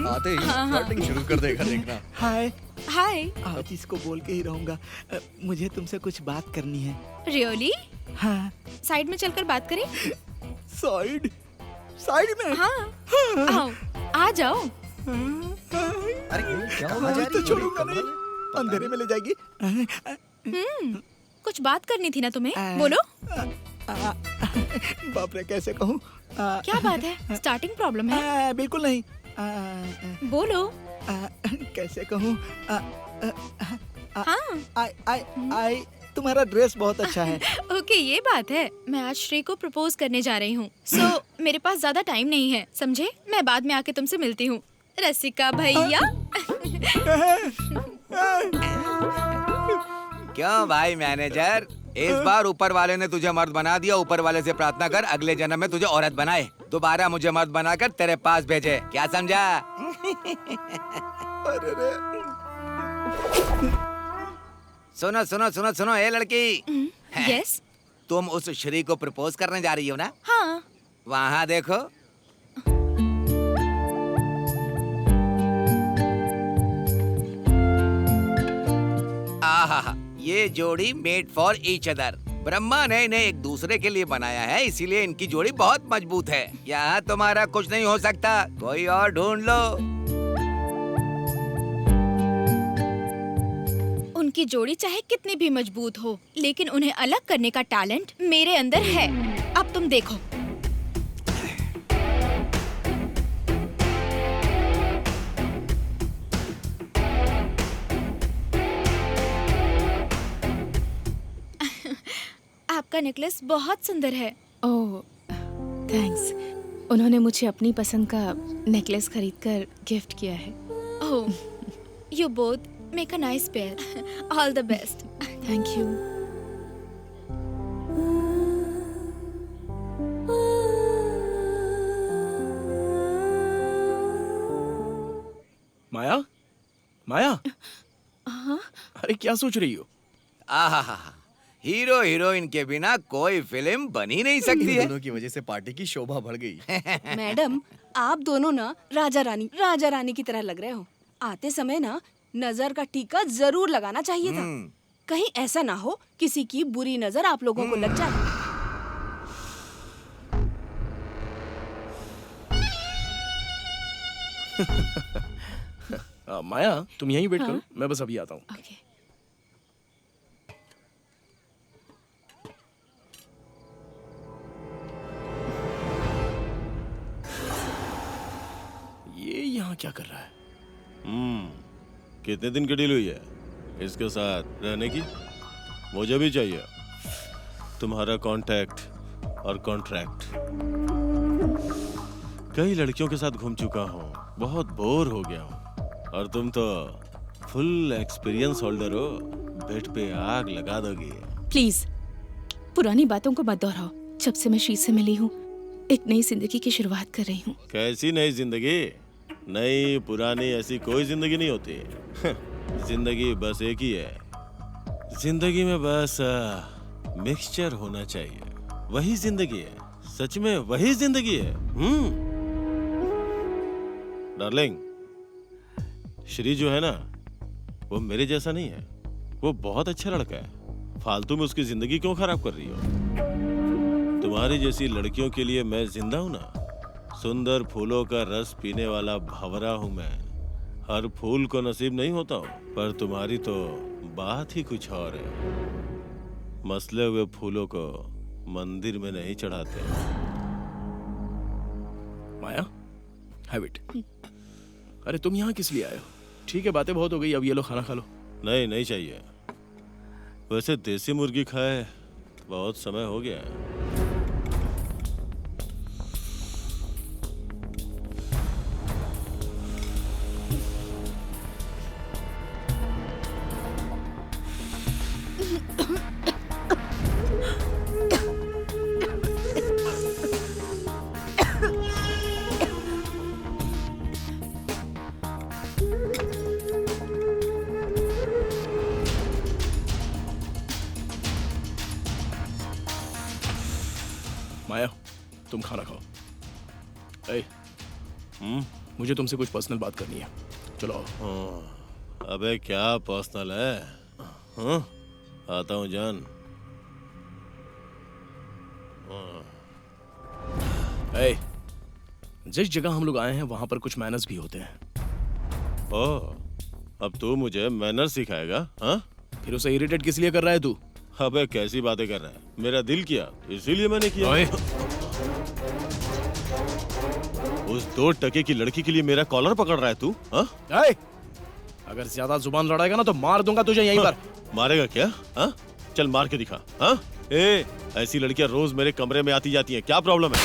आते ही फ्लर्टिंग शुरू कर देगा, देखना। हाय। हाय। आज इसको बोल के ही रहूंगा। मुझे तुमसे कुछ बात करनी है। रियली? हाँ। साइड में चलकर बात करें? साइड में? हाँ। आओ, आ जाओ। अरे क्या हो मैं तो छोड़ूंगा नहीं, अंधेरे में ले जाएगी। कुछ बात करनी थी ना तुम्हें, बोलो। बाप रे, कैसे कहूँ? क्या बात है? स्टार्टिंग प्रॉब्लम है? बिल्कुल नहीं। बोलो। कैसे कहूँ? हाँ। तुम्हारा ड्रेस बहुत अच्छा है। ओके, ये बात है। मैं आज श्री को प्रपोज करने जा रही हूँ। सो मेरे पास ज्यादा टाइम नहीं है, समझे? मैं बाद में आके तुमसे मिलती हूँ। रसिका भैया। क्यों भाई मैनेजर, इस बार ऊपर वाले ने तुझे मर्द बना दिया। ऊपर वाले से प्रार्थना कर अगले जन्म में तुझे औरत बनाए, दोबारा मुझे मर्द बनाकर तेरे पास भेजे। क्या समझा? सुनो सुनो सुनो सुनो, ए लड़की। यस। तुम उस श्री को प्रपोज करने जा रही हो ना? हाँ। वहाँ देखो। आहा, ये जोड़ी made for each other. Brahma ने इन्हें एक दूसरे के लिए बनाया है, इसीलिए इनकी जोड़ी बहुत मजबूत है। यहाँ तुम्हारा कुछ नहीं हो सकता, कोई और ढूंढ लो। उनकी जोड़ी चाहे कितनी भी मजबूत हो, लेकिन उन्हें अलग करने का टैलेंट मेरे अंदर है। अब तुम देखो। आपका नेकलेस बहुत सुंदर है। ओह, थैंक्स। उन्होंने मुझे अपनी पसंद का नेकलेस खरीदकर गिफ्ट किया है। Oh, you both make a nice pair. All the best. Thank you. Maya, Maya. हाँ? अरे क्या सोच रही हो? आहा, हीरो हीरोइन के बिना कोई फिल्म बन ही नहीं सकती है। दोनों की वजह से पार्टी की शोभा बढ़ गई। मैडम, आप दोनों ना राजा रानी की तरह लग रहे हो। आते समय ना नजर का टीका जरूर लगाना चाहिए था। कहीं ऐसा ना हो किसी की बुरी नजर आप लोगों को लग जाए। माया, तुम यहीं वेट करो, मैं बस अभी आता हूँ। ओके। ये यहाँ क्या कर रहा है? कितने दिन की डील हुई है इसके साथ रहने की? मुझे भी चाहिए तुम्हारा कांटेक्ट और कॉन्ट्रैक्ट। कई लड़कियों के साथ घूम चुका हूँ, बहुत बोर हो गया हूँ, और तुम तो फुल एक्सपीरियंस होल्डर हो। बेड पे आग लगा दोगी। प्लीज पुरानी बातों को मत दोहराओ। जब से मैं श्री से मिली हूँ, एक नई जिंदगी की शुरुआत कर रही हूँ। कैसी नई जिंदगी? नई पुरानी ऐसी कोई जिंदगी नहीं होती। जिंदगी बस एक ही है। जिंदगी में बस मिक्सचर होना चाहिए, वही जिंदगी है। सच में वही जिंदगी है। डार्लिंग, श्री जो है ना, वो मेरे जैसा नहीं है। वो बहुत अच्छा लड़का है। फालतू में उसकी जिंदगी क्यों खराब कर रही हो? तुम्हारी जैसी लड़कियों के लिए मैं जिंदा हूं ना। सुंदर फूलों का रस पीने वाला भंवरा हूं मैं। हर फूल को नसीब नहीं होता हूं, पर तुम्हारी तो बात ही कुछ और है। मसले हुए फूलों को मंदिर में नहीं चढ़ाते। माया, हैव इट। अरे तुम यहाँ किस लिए आए हो? ठीक है, बातें बहुत हो गई, अब ये लो खाना खा लो। नहीं, नहीं चाहिए। वैसे देसी मुर्गी खाए बहुत समय हो गया है। माया, तुम खाना खाओ। ए, मुझे तुमसे कुछ पर्सनल बात करनी है। चलो आओ। अबे क्या पर्सनल है? हाँ? आता हूँ जान। ए, जिस जगह हम लोग आए हैं वहां पर कुछ मैनर्स भी होते हैं। ओह, अब तू मुझे मैनर सिखाएगा? हाँ? फिर उसे इरिटेट किस लिए कर रहा है तू? अबे कैसी बातें कर रहा है? मेरा दिल किया, इसीलिए मैंने किया। उस 2 टके की लड़की के लिए मेरा कॉलर पकड़ रहा है तू? हाँ? ए, अगर ज्यादा जुबान लड़ाएगा ना तो मार दूंगा तुझे यहीं पर। मारेगा क्या? हाँ? चल मार के दिखा। हाँ? ए, ऐसी लड़कियां रोज मेरे कमरे में आती जाती हैं, क्या प्रॉब्लम है?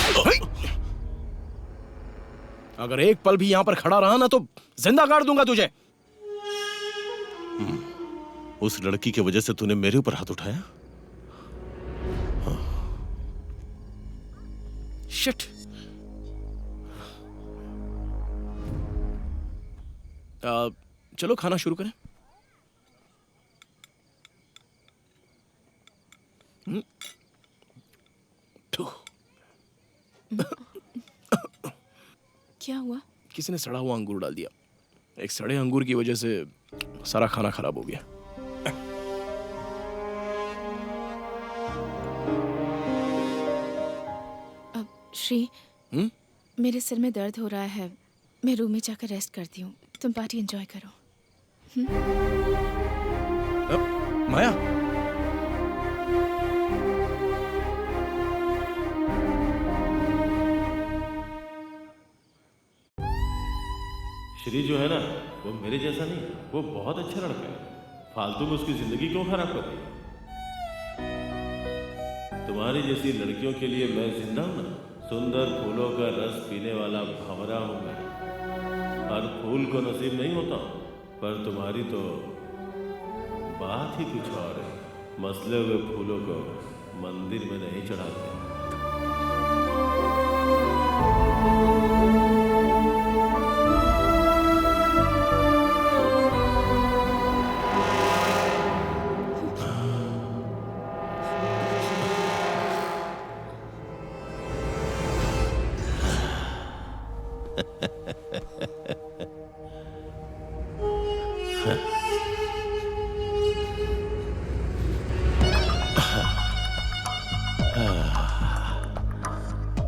अगर एक पल भी यहाँ पर खड़ा रहा ना तो जिंदा गाड़ दूंगा तुझे। उस लड़की की वजह से तूने मेरे ऊपर हाथ उठाया? शिट। चलो खाना शुरू करें। क्या हुआ? किसी ने सड़ा हुआ अंगूर डाल दिया। एक सड़े अंगूर की वजह से सारा खाना खराब हो गया। अब श्री, मेरे सिर में दर्द हो रहा है, मैं रूम में जाकर रेस्ट करती हूँ, तुम पार्टी एंजॉय करो। माया, श्री जो है ना, वो मेरे जैसा नहीं, वो बहुत अच्छा लड़का है। फालतू में उसकी जिंदगी क्यों खराब कर दी? तुम्हारी जैसी लड़कियों के लिए मैं जिंदा हूं ना। सुंदर फूलों का रस पीने वाला भंवरा हूं मैं। हर फूल को नसीब नहीं होता, पर तुम्हारी तो बात ही कुछ और है। मसले हुए फूलों को मंदिर में नहीं चढ़ाते।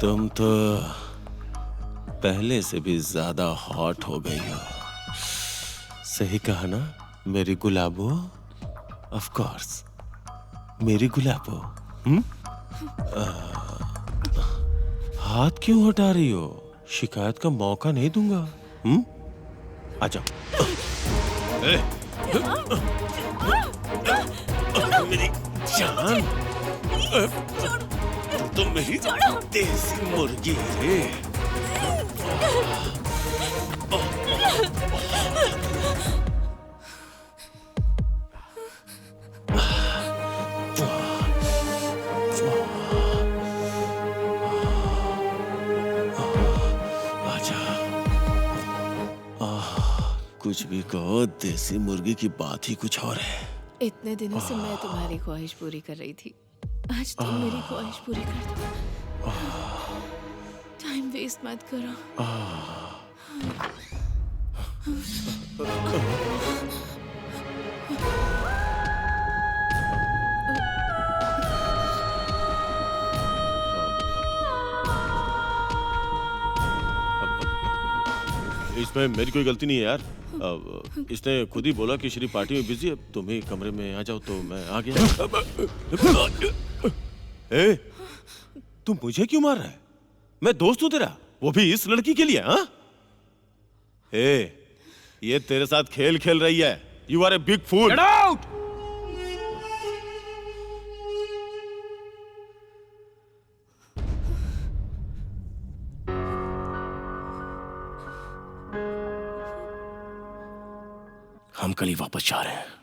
तुम तो पहले से भी ज्यादा हॉट हो गई हो। सही कहा ना मेरी गुलाबो? ऑफ कोर्स मेरी गुलाबो। हाथ क्यों हटा रही हो? शिकायत का मौका नहीं दूंगा। आजा। मेरी जान, तो मेरी देसी मुर्गी है। आजा। कुछ भी कहो, देसी मुर्गी की बात ही कुछ और है। इतने दिनों से मैं तुम्हारी ख्वाहिश पूरी कर रही थी, आज तुम मेरी ख्वाहिश पूरी कर दो। टाइम वेस्ट मत करो। इसमें मेरी कोई गलती नहीं है यार। इसने खुद ही बोला कि श्री पार्टी में बिजी है, तुम ही कमरे में आ जाओ, तो मैं आ गया। ए, तू मुझे क्यों मार रहा है? मैं दोस्त हूं तेरा, वो भी इस लड़की के लिए। हाँ? ए, ये तेरे साथ खेल खेल रही है। You are a big fool. Get out! हम कल ही वापस जा रहे हैं।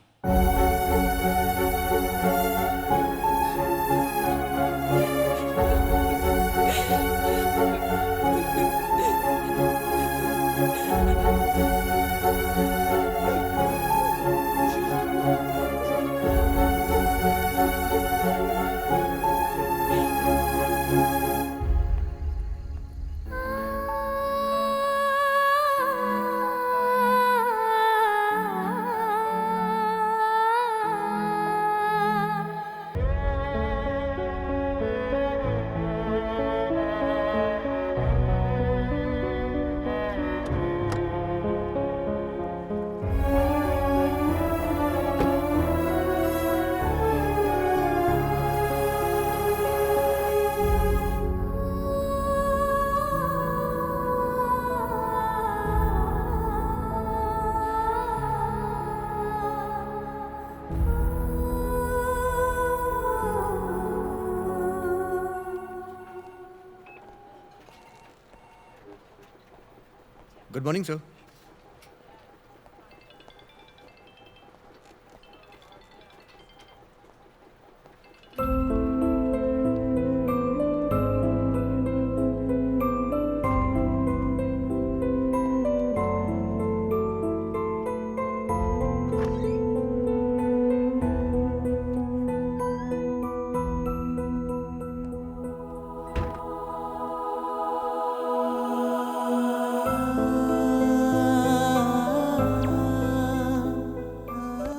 Good morning sir.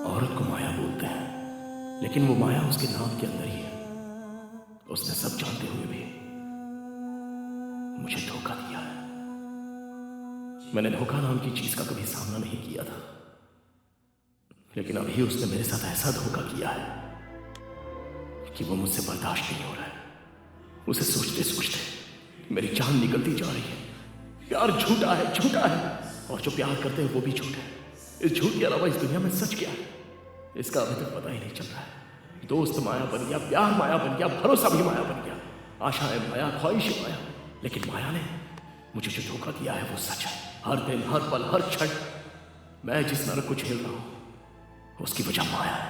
औरत को माया बोलते हैं, लेकिन वो माया उसके नाम के अंदर ही है। उसने सब जानते हुए भी मुझे धोखा दिया है। मैंने धोखा नाम की चीज का कभी सामना नहीं किया था, लेकिन अभी उसने मेरे साथ ऐसा धोखा किया है कि वो मुझसे बर्दाश्त नहीं हो रहा है। उसे सोचते सोचते मेरी जान निकलती जा रही है। प्यार झूठा है, झूठा है, और जो प्यार करते हैं वो भी झूठ है। इस झूठ के अलावा इस दुनिया में सच क्या है, इसका अभी तक पता ही नहीं चल रहा है। दोस्त माया बन गया, प्यार माया बन गया, भरोसा भी माया बन गया, आशाएं माया, ख्वाहिश माया। लेकिन माया ने मुझे जो धोखा दिया है वो सच है। हर दिन, हर पल, हर क्षण मैं जिस नरक को झेल रहा हूं उसकी वजह माया है।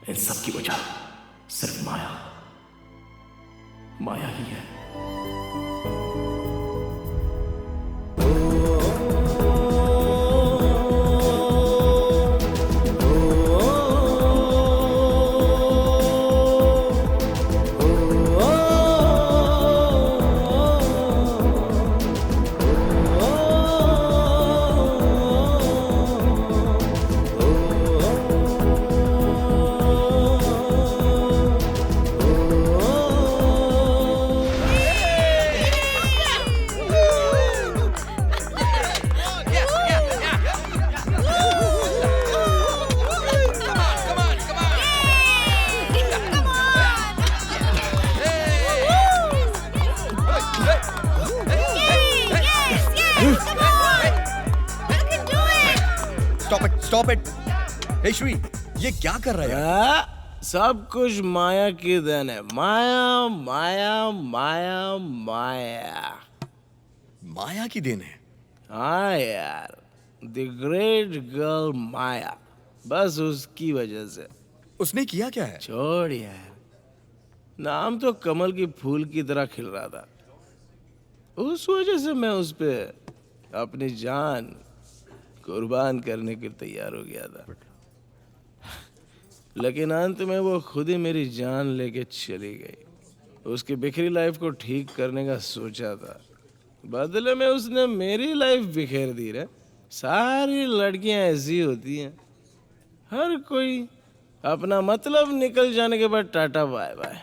इन सब की वजह सिर्फ माया, माया ही है। Stop it. हे श्री, ये क्या कर रहा है? सब कुछ माया की देन है। माया माया माया माया माया की देन है? हाँ यार, द ग्रेट गर्ल माया, बस उसकी वजह से। उसने किया क्या है? छोड़ यार, नाम तो कमल की फूल की तरह खिल रहा था। उस वजह से मैं उस पे अपनी जान कुर्बान करने के तैयार हो गया था। लेकिन अंत में वो खुद ही मेरी जान लेके चली गई। उसकी बिखरी लाइफ को ठीक करने का सोचा था, बदले में उसने मेरी लाइफ बिखेर दी रे। सारी लड़कियां ऐसी होती हैं, हर कोई अपना मतलब निकल जाने के बाद टाटा बाय बाय।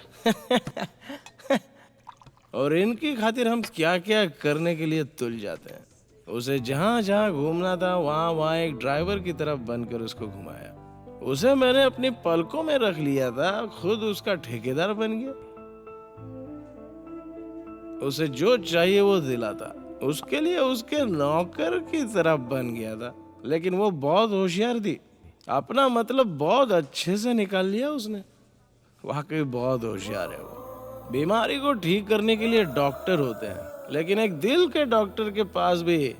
और इनकी खातिर हम क्या क्या करने के लिए तुल जाते हैं। उसे जहाँ जहाँ घूमना था वहाँ एक ड्राइवर की तरफ बनकर उसको घुमाया। उसे मैंने अपनी पलकों में रख लिया था, खुद उसका ठेकेदार बन गया। उसे जो चाहिए वो दिलाता, उसके लिए उसके नौकर की तरफ बन गया था। लेकिन वो बहुत होशियार थी, अपना मतलब बहुत अच्छे से निकाल लिया उसने। वाकई बहुत होशियार है वो। बीमारी को ठीक करने के लिए डॉक्टर होते हैं, लेकिन एक दिल के डॉक्टर के पास भी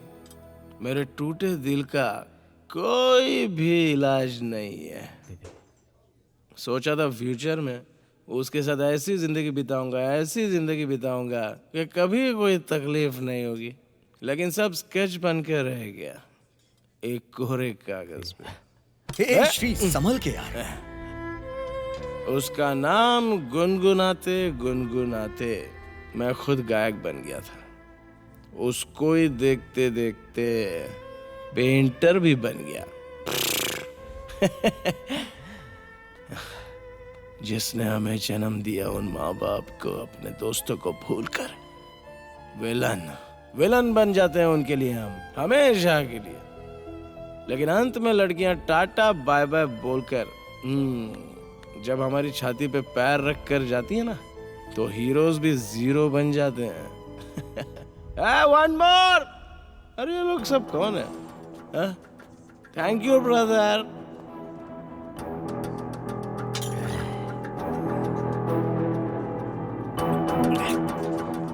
मेरे टूटे दिल का कोई भी इलाज नहीं है। सोचा था फ्यूचर में उसके साथ ऐसी जिंदगी बिताऊंगा, ऐसी जिंदगी बिताऊंगा कि कभी कोई तकलीफ नहीं होगी, लेकिन सब स्केच बन के रह गया एक कोरे कागज पे। श्री, संभल के यार। उसका नाम गुनगुनाते गुनगुनाते मैं खुद गायक बन गया था। उसको ही देखते देखते पेंटर भी बन गया। जिसने हमें जन्म दिया उन माँ बाप को अपने दोस्तों को भूलकर विलन बन जाते हैं उनके लिए हम, हमेशा के लिए। लेकिन अंत में लड़कियां टाटा बाय बाय बोलकर जब हमारी छाती पे पैर रख कर जाती है ना, तो हीरोज भी जीरो बन जाते हैं। One more. अरे ये लोग सब कौन है? Thank you brother.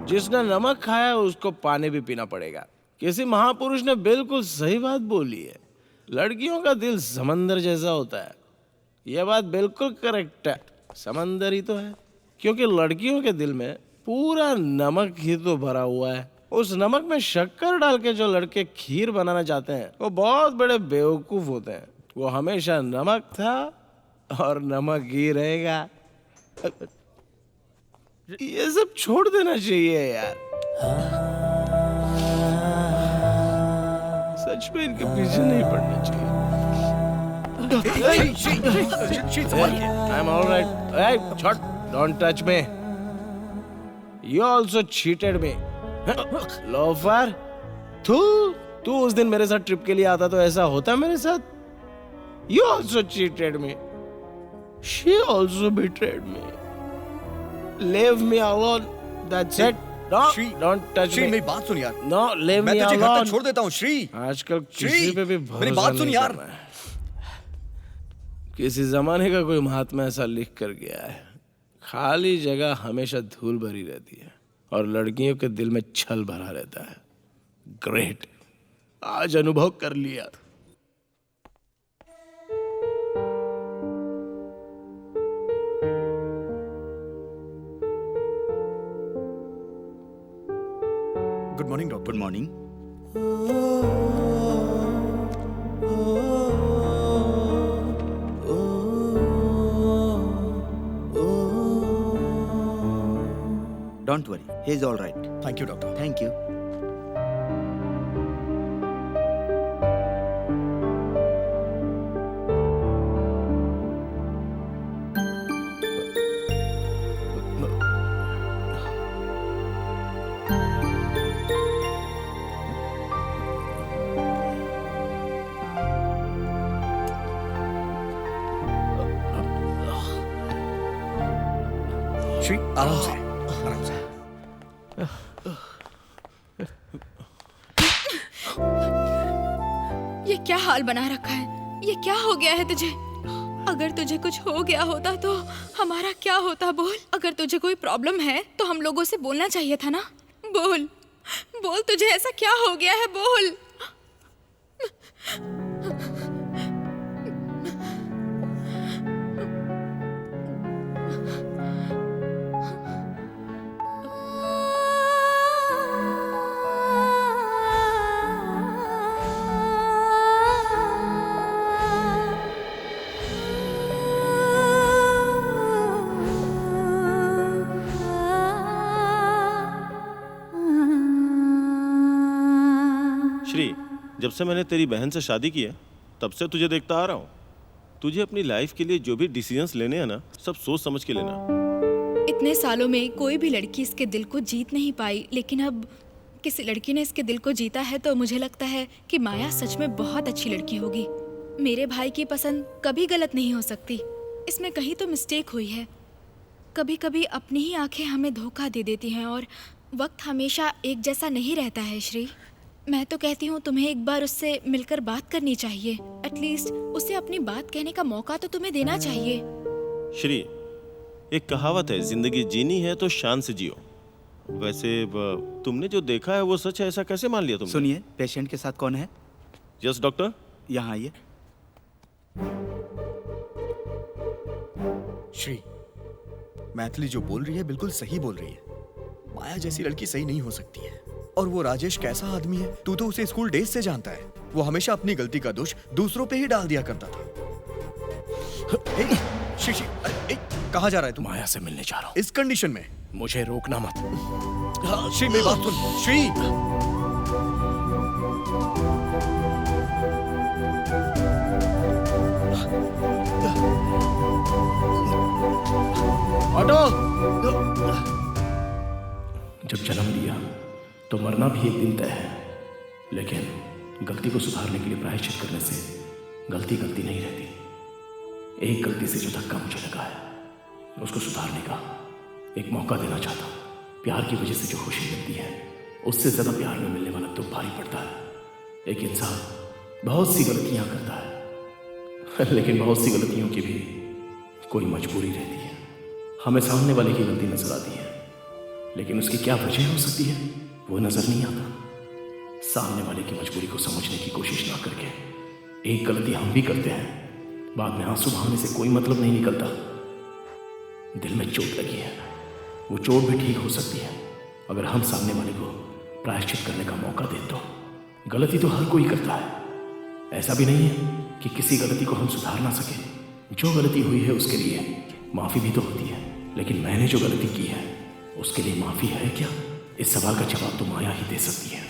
जिसने नमक खाया उसको पानी भी पीना पड़ेगा। किसी महापुरुष ने बिल्कुल सही बात बोली है। लड़कियों का दिल समंदर जैसा होता है। यह बात बिल्कुल करेक्ट है। समंदर ही तो है, क्योंकि लड़कियों के दिल में पूरा नमक ही तो भरा हुआ है। उस नमक में शक्कर डाल के जो लड़के खीर बनाना चाहते हैं वो बहुत बड़े बेवकूफ होते हैं। वो हमेशा नमक था और नमक ही रहेगा। ये सब छोड़ देना चाहिए यार। सच में इनके पीछे नहीं पड़ना चाहिए। I'm all right. Hey, shut! Don't touch me. You also cheated me. Loafer, तू उस दिन मेरे साथ ट्रिप के लिए आता तो ऐसा होता मेरे साथ? You also cheated me. She also betrayed me. Leave me alone. That's it. No, don't touch Shri me. मेरी बात सुन यार। No, leave me मैं तुझे घर alone. तक छोड़ देता हूँ श्री। आजकल श्री, किसी पे भी मेरी भरोसा बात सुन नहीं यार। करना है। किसी जमाने का कोई महात्मा ऐसा लिख कर गया है, खाली जगह हमेशा धूल भरी रहती है और लड़कियों के दिल में छल भरा रहता है। ग्रेट, आज अनुभव कर लिया। Good morning doctor. Good morning. Don't worry, he is all right. Thank you doctor. Thank you. Shri आराम से, आराम से। ये क्या हाल बना रखा है? ये क्या हो गया है तुझे? अगर तुझे कुछ हो गया होता तो हमारा क्या होता? बोल। अगर तुझे कोई प्रॉब्लम है तो हम लोगों से बोलना चाहिए था ना। बोल बोल, तुझे ऐसा क्या हो गया है? बोल। श्री, जब से मैंने तेरी बहन से शादी की है तब से तुझे देखता आ रहा हूँ। तुझे अपनी लाइफ के लिए जो भी डिसीजंस लेने हैं ना, सब सोच समझ के लेना। इतने सालों में कोई भी लड़की इसके दिल को जीत नहीं पाई, लेकिन अब किसी लड़की ने इसके दिल को जीता है तो मुझे लगता है कि माया सच में बहुत अच्छी लड़की होगी। मेरे भाई की पसंद कभी गलत नहीं हो सकती। इसमें कहीं तो मिस्टेक हुई है। कभी कभी अपनी ही आंखें हमें धोखा दे देती हैं और वक्त हमेशा एक जैसा नहीं रहता है। श्री, मैं तो कहती हूँ तुम्हें एक बार उससे मिलकर बात करनी चाहिए। एटलीस्ट उसे अपनी बात कहने का मौका तो तुम्हें देना चाहिए। श्री, एक कहावत है, जिंदगी जीनी है तो शान से जियो। वैसे तुमने जो देखा है वो सच है, ऐसा कैसे मान लिया तुमने? सुनिए, पेशेंट के साथ कौन है? Yes doctor. यहाँ आइए। श्री, मैथिली जो बोल रही है बिल्कुल सही बोल रही है। माया जैसी लड़की सही नहीं हो सकती है। और वो राजेश कैसा आदमी है, तू तो उसे स्कूल डेज से जानता है। वो हमेशा अपनी गलती का दोष दूसरों पे ही डाल दिया करता था। श्री, कहाँ जा रहा है तू? माया से मिलने जा रहा हूँ। इस कंडीशन में मुझे रोकना मत। श्री, मेरी बात सुन। श्री, ऑटो। जब जन्म लिया तो मरना भी एक दिन तय है, लेकिन गलती को सुधारने के लिए प्रायश्चित करने से गलती गलती नहीं रहती। एक गलती से जो धक्का मुझे लगा है उसको सुधारने का एक मौका देना चाहता हूँ। प्यार की वजह से जो खुशी मिलती है उससे ज्यादा प्यार में मिलने वाला दुख भारी पड़ता है। एक इंसान बहुत सी गलतियां करता है, लेकिन बहुत सी गलतियों की भी कोई मजबूरी रहती है। हमें सामने वाले की गलती नजर आती है, लेकिन उसकी क्या वजह हो सकती है वो नजर नहीं आता। सामने वाले की मजबूरी को समझने की कोशिश ना करके एक गलती हम भी करते हैं, बाद में आंसू बहाने से कोई मतलब नहीं निकलता। दिल में चोट लगी है, वो चोट भी ठीक हो सकती है अगर हम सामने वाले को प्रायश्चित करने का मौका दें तो। गलती तो हर कोई करता है, ऐसा भी नहीं है कि किसी गलती को हम सुधार ना सके। जो गलती हुई है उसके लिए माफी भी तो होती है, लेकिन मैंने जो गलती की है उसके लिए माफी है क्या? इस सवाल का जवाब तो माया ही दे सकती है।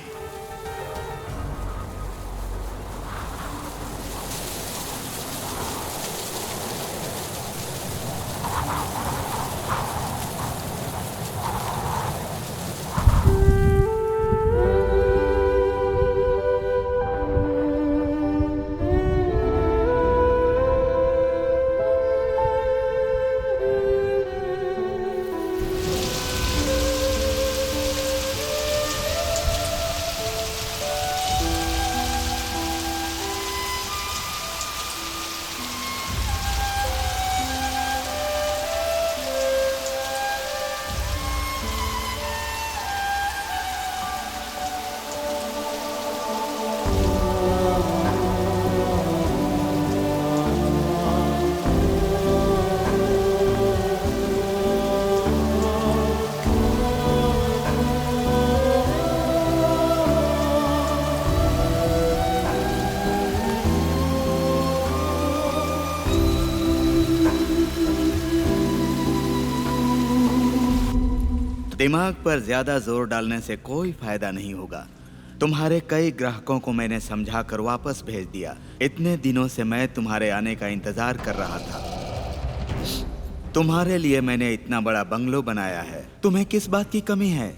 दिमाग पर ज्यादा जोर डालने से कोई फायदा नहीं होगा। तुम्हारे कई ग्राहकों को मैंने समझा कर वापस भेज दिया। इतने दिनों से मैं तुम्हारे आने का इंतजार कर रहा था। तुम्हारे लिए मैंने इतना बड़ा बंगलो बनाया है, तुम्हें किस बात की कमी है?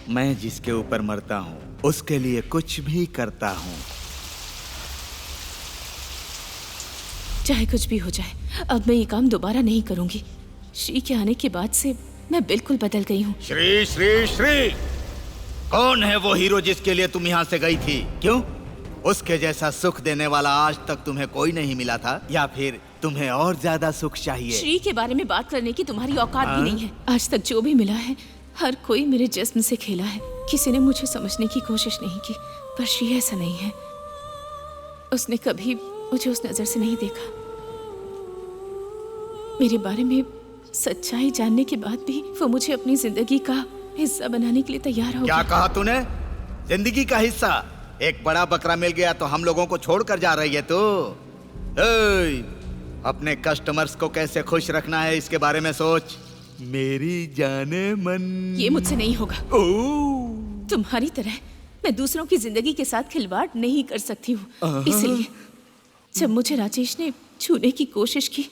मैं जिसके ऊपर मरता हूँ उसके लिए कुछ भी करता हूँ। चाहे कुछ भी हो जाए, अब मैं ये काम दोबारा नहीं करूंगी। श्री के आने के बाद से मैं बिल्कुल बदल गई हूँ। श्री श्री श्री कौन है वो हीरो जिसके लिए तुम यहाँ से गई थी? क्यों? उसके जैसा सुख देने वाला आज तक तुम्हें कोई नहीं मिला था, या फिर तुम्हें और ज्यादा सुख चाहिए? श्री के बारे में बात करने की तुम्हारी औकात भी नहीं है। आज तक जो भी मिला है हर कोई मेरे जिस्म से खेला है। किसी ने मुझे समझने की कोशिश नहीं की, पर श्री ऐसा नहीं है। उसने कभी मुझे उस नजर से नहीं देखा। मेरे बारे में सच्चाई जानने के बाद भी वो मुझे अपनी जिंदगी का हिस्सा बनाने के लिए तैयार हो क्या कहा तूने? जिंदगी का हिस्सा? एक बड़ा बकरा मिल गया तो हम लोगों को छोड़कर जा रही है तू? अपने कस्टमर्स को कैसे खुश रखना है इसके बारे में सोच। मेरी जाने मन। ये मुझसे नहीं होगा। तुम्हारी तरह मैं दूसरों की जिंदगी के साथ खिलवाड़ नहीं कर सकती हूँ। इसलिए जब मुझे राजेश ने छूने की कोशिश की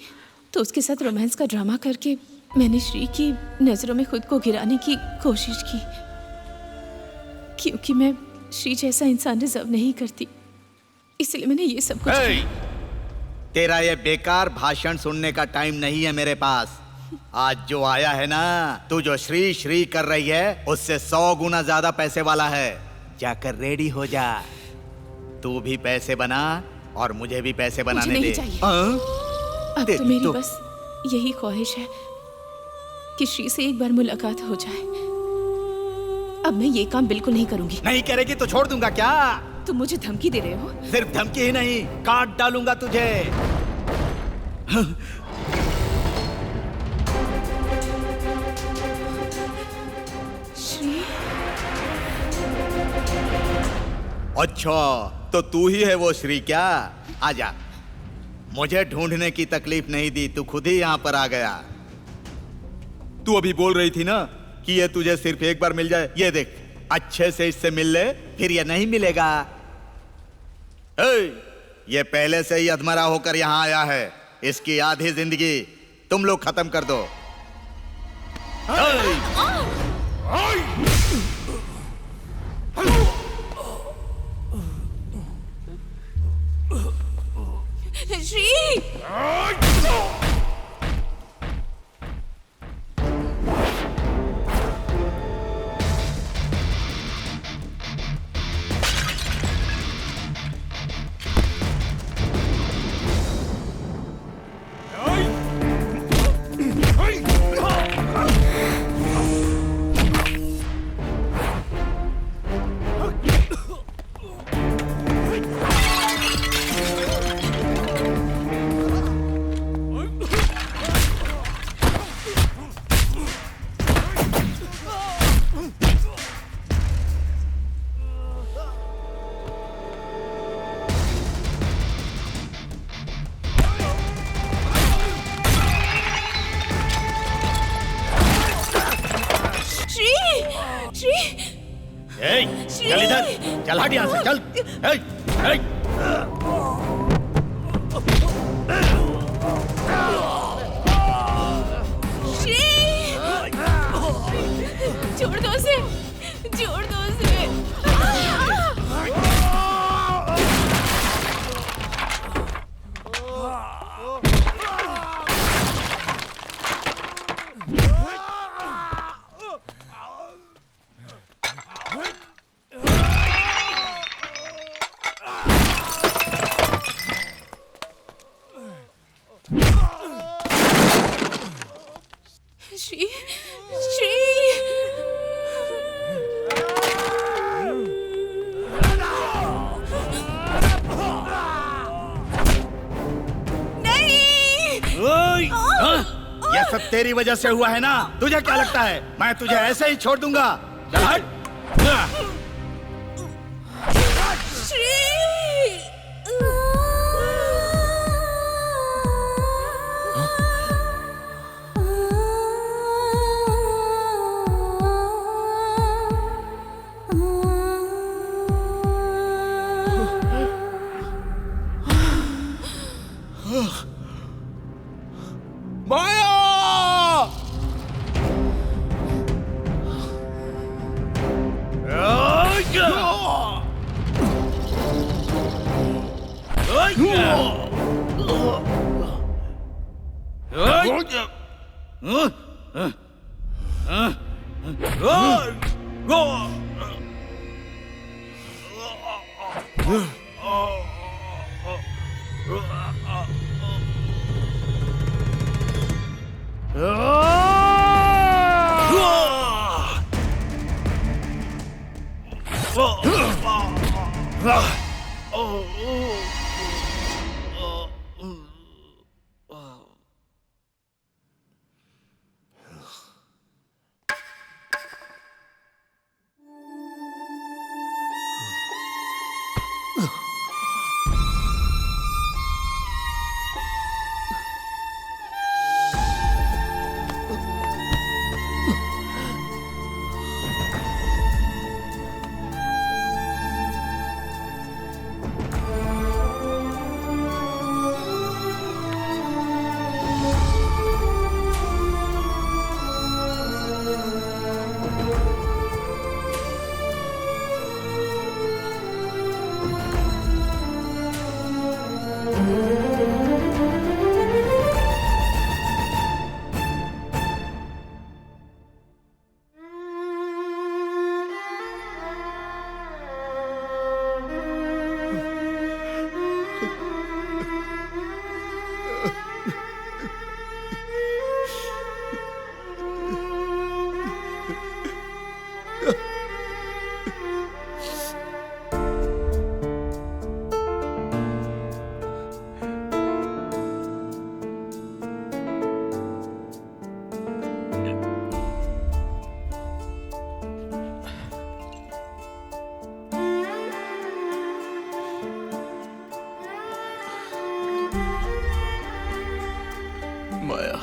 तो उसके साथ रोमांस का ड्रामा करके मैंने श्री की नजरों में खुद को गिराने की कोशिश की, क्योंकि मैं श्री जैसा इंसान डिजर्व नहीं करती। इसलिए मैंने ये सब कुछ तेरा ये बेकार भाषण सुनने का टाइम नहीं है मेरे पास। आज जो आया है ना, तू जो श्री श्री कर रही है उससे 100 गुना ज्यादा पैसे वाला है। जाकर रेडी हो जा। तू भी पैसे बना और मुझे भी पैसे बनाने दे। अब तो मेरी बस यही ख्वाहिश है कि श्री से एक बार मुलाकात हो जाए। अब मैं ये काम बिल्कुल नहीं करूंगी। नहीं करेगी तो छोड़ दूंगा क्या? तुम मुझे धमकी दे रहे हो? सिर्फ धमकी ही नहीं, काट डालूंगा तुझे। श्री? अच्छा, तो तू ही है वो श्री क्या? आजा। मुझे ढूंढने की तकलीफ नहीं दी, तू खुद ही यहाँ पर आ गया। तू अभी बोल रही थी ना कि ये तुझे सिर्फ एक बार मिल जाए। ये देख, अच्छे से इससे मिल ले, फिर ये नहीं मिलेगा। ये पहले से ही अधमरा होकर यहाँ आया है। इसकी आधी जिंदगी तुम लोग खत्म कर दो। श्री! चल हट यहाँ से, चल। ए, ए। छोड़ दो उसे, छोड़ दो उसे। श्री, श्री। ये सब तेरी वजह से हुआ है ना? तुझे क्या लगता है मैं तुझे ऐसे ही छोड़ दूंगा? चल हट। माया,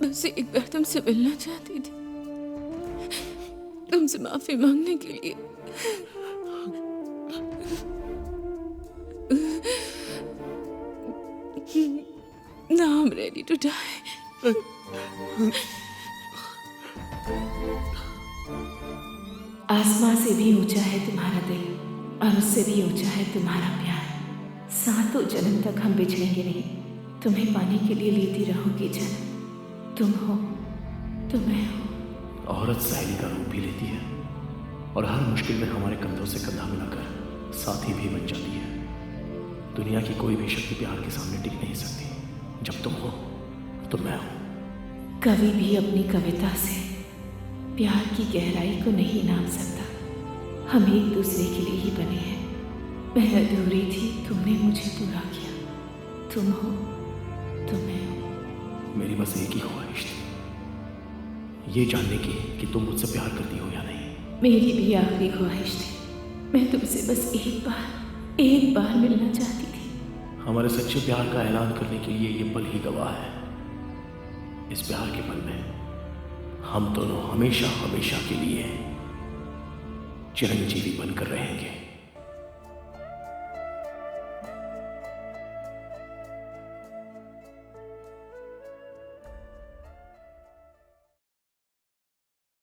बस एक बार तुमसे मिलना चाहती थी, तुमसे माफी मांगने के लिए। Now I'm ready to die. आसमां से भी ऊंचा है तुम्हारा दिल और उससे भी ऊंचा है तुम्हारा प्यार। सातों जन्म तक हम बिछड़ेंगे नहीं, तुम्हें पाने के लिए लेती रहूंगी जन्म। तुम हो तो मैं हूँ। औरत सहेली का रूप भी लेती है। और हर मुश्किल में हमारे कंधों से कंधा मिलाकर साथी भी बन जाती है। दुनिया की कोई भी शक्ति प्यार के सामने टिक नहीं सकती। जब तुम हो तो मैं हूं। कवि भी अपनी कविता से प्यार की गहराई को नहीं नाप सकता। हम एक दूसरे के लिए ही बने हैं। मैं अधूरी थी, तुमने मुझे पूरा किया। तुम हो तो मैं हूं। मेरी बस एक ही ख्वाहिश थी, ये जानने की कि तुम मुझसे प्यार करती हो या नहीं। मेरी भी आखिरी ख्वाहिश थी। मैं तुमसे बस एक बार मिलना चाहती थी। हमारे सच्चे प्यार का ऐलान करने के लिए ये पल ही गवाह है। इस प्यार के पल में हम दोनों हमेशा हमेशा के लिए चिरंजीवी बनकर रहेंगे।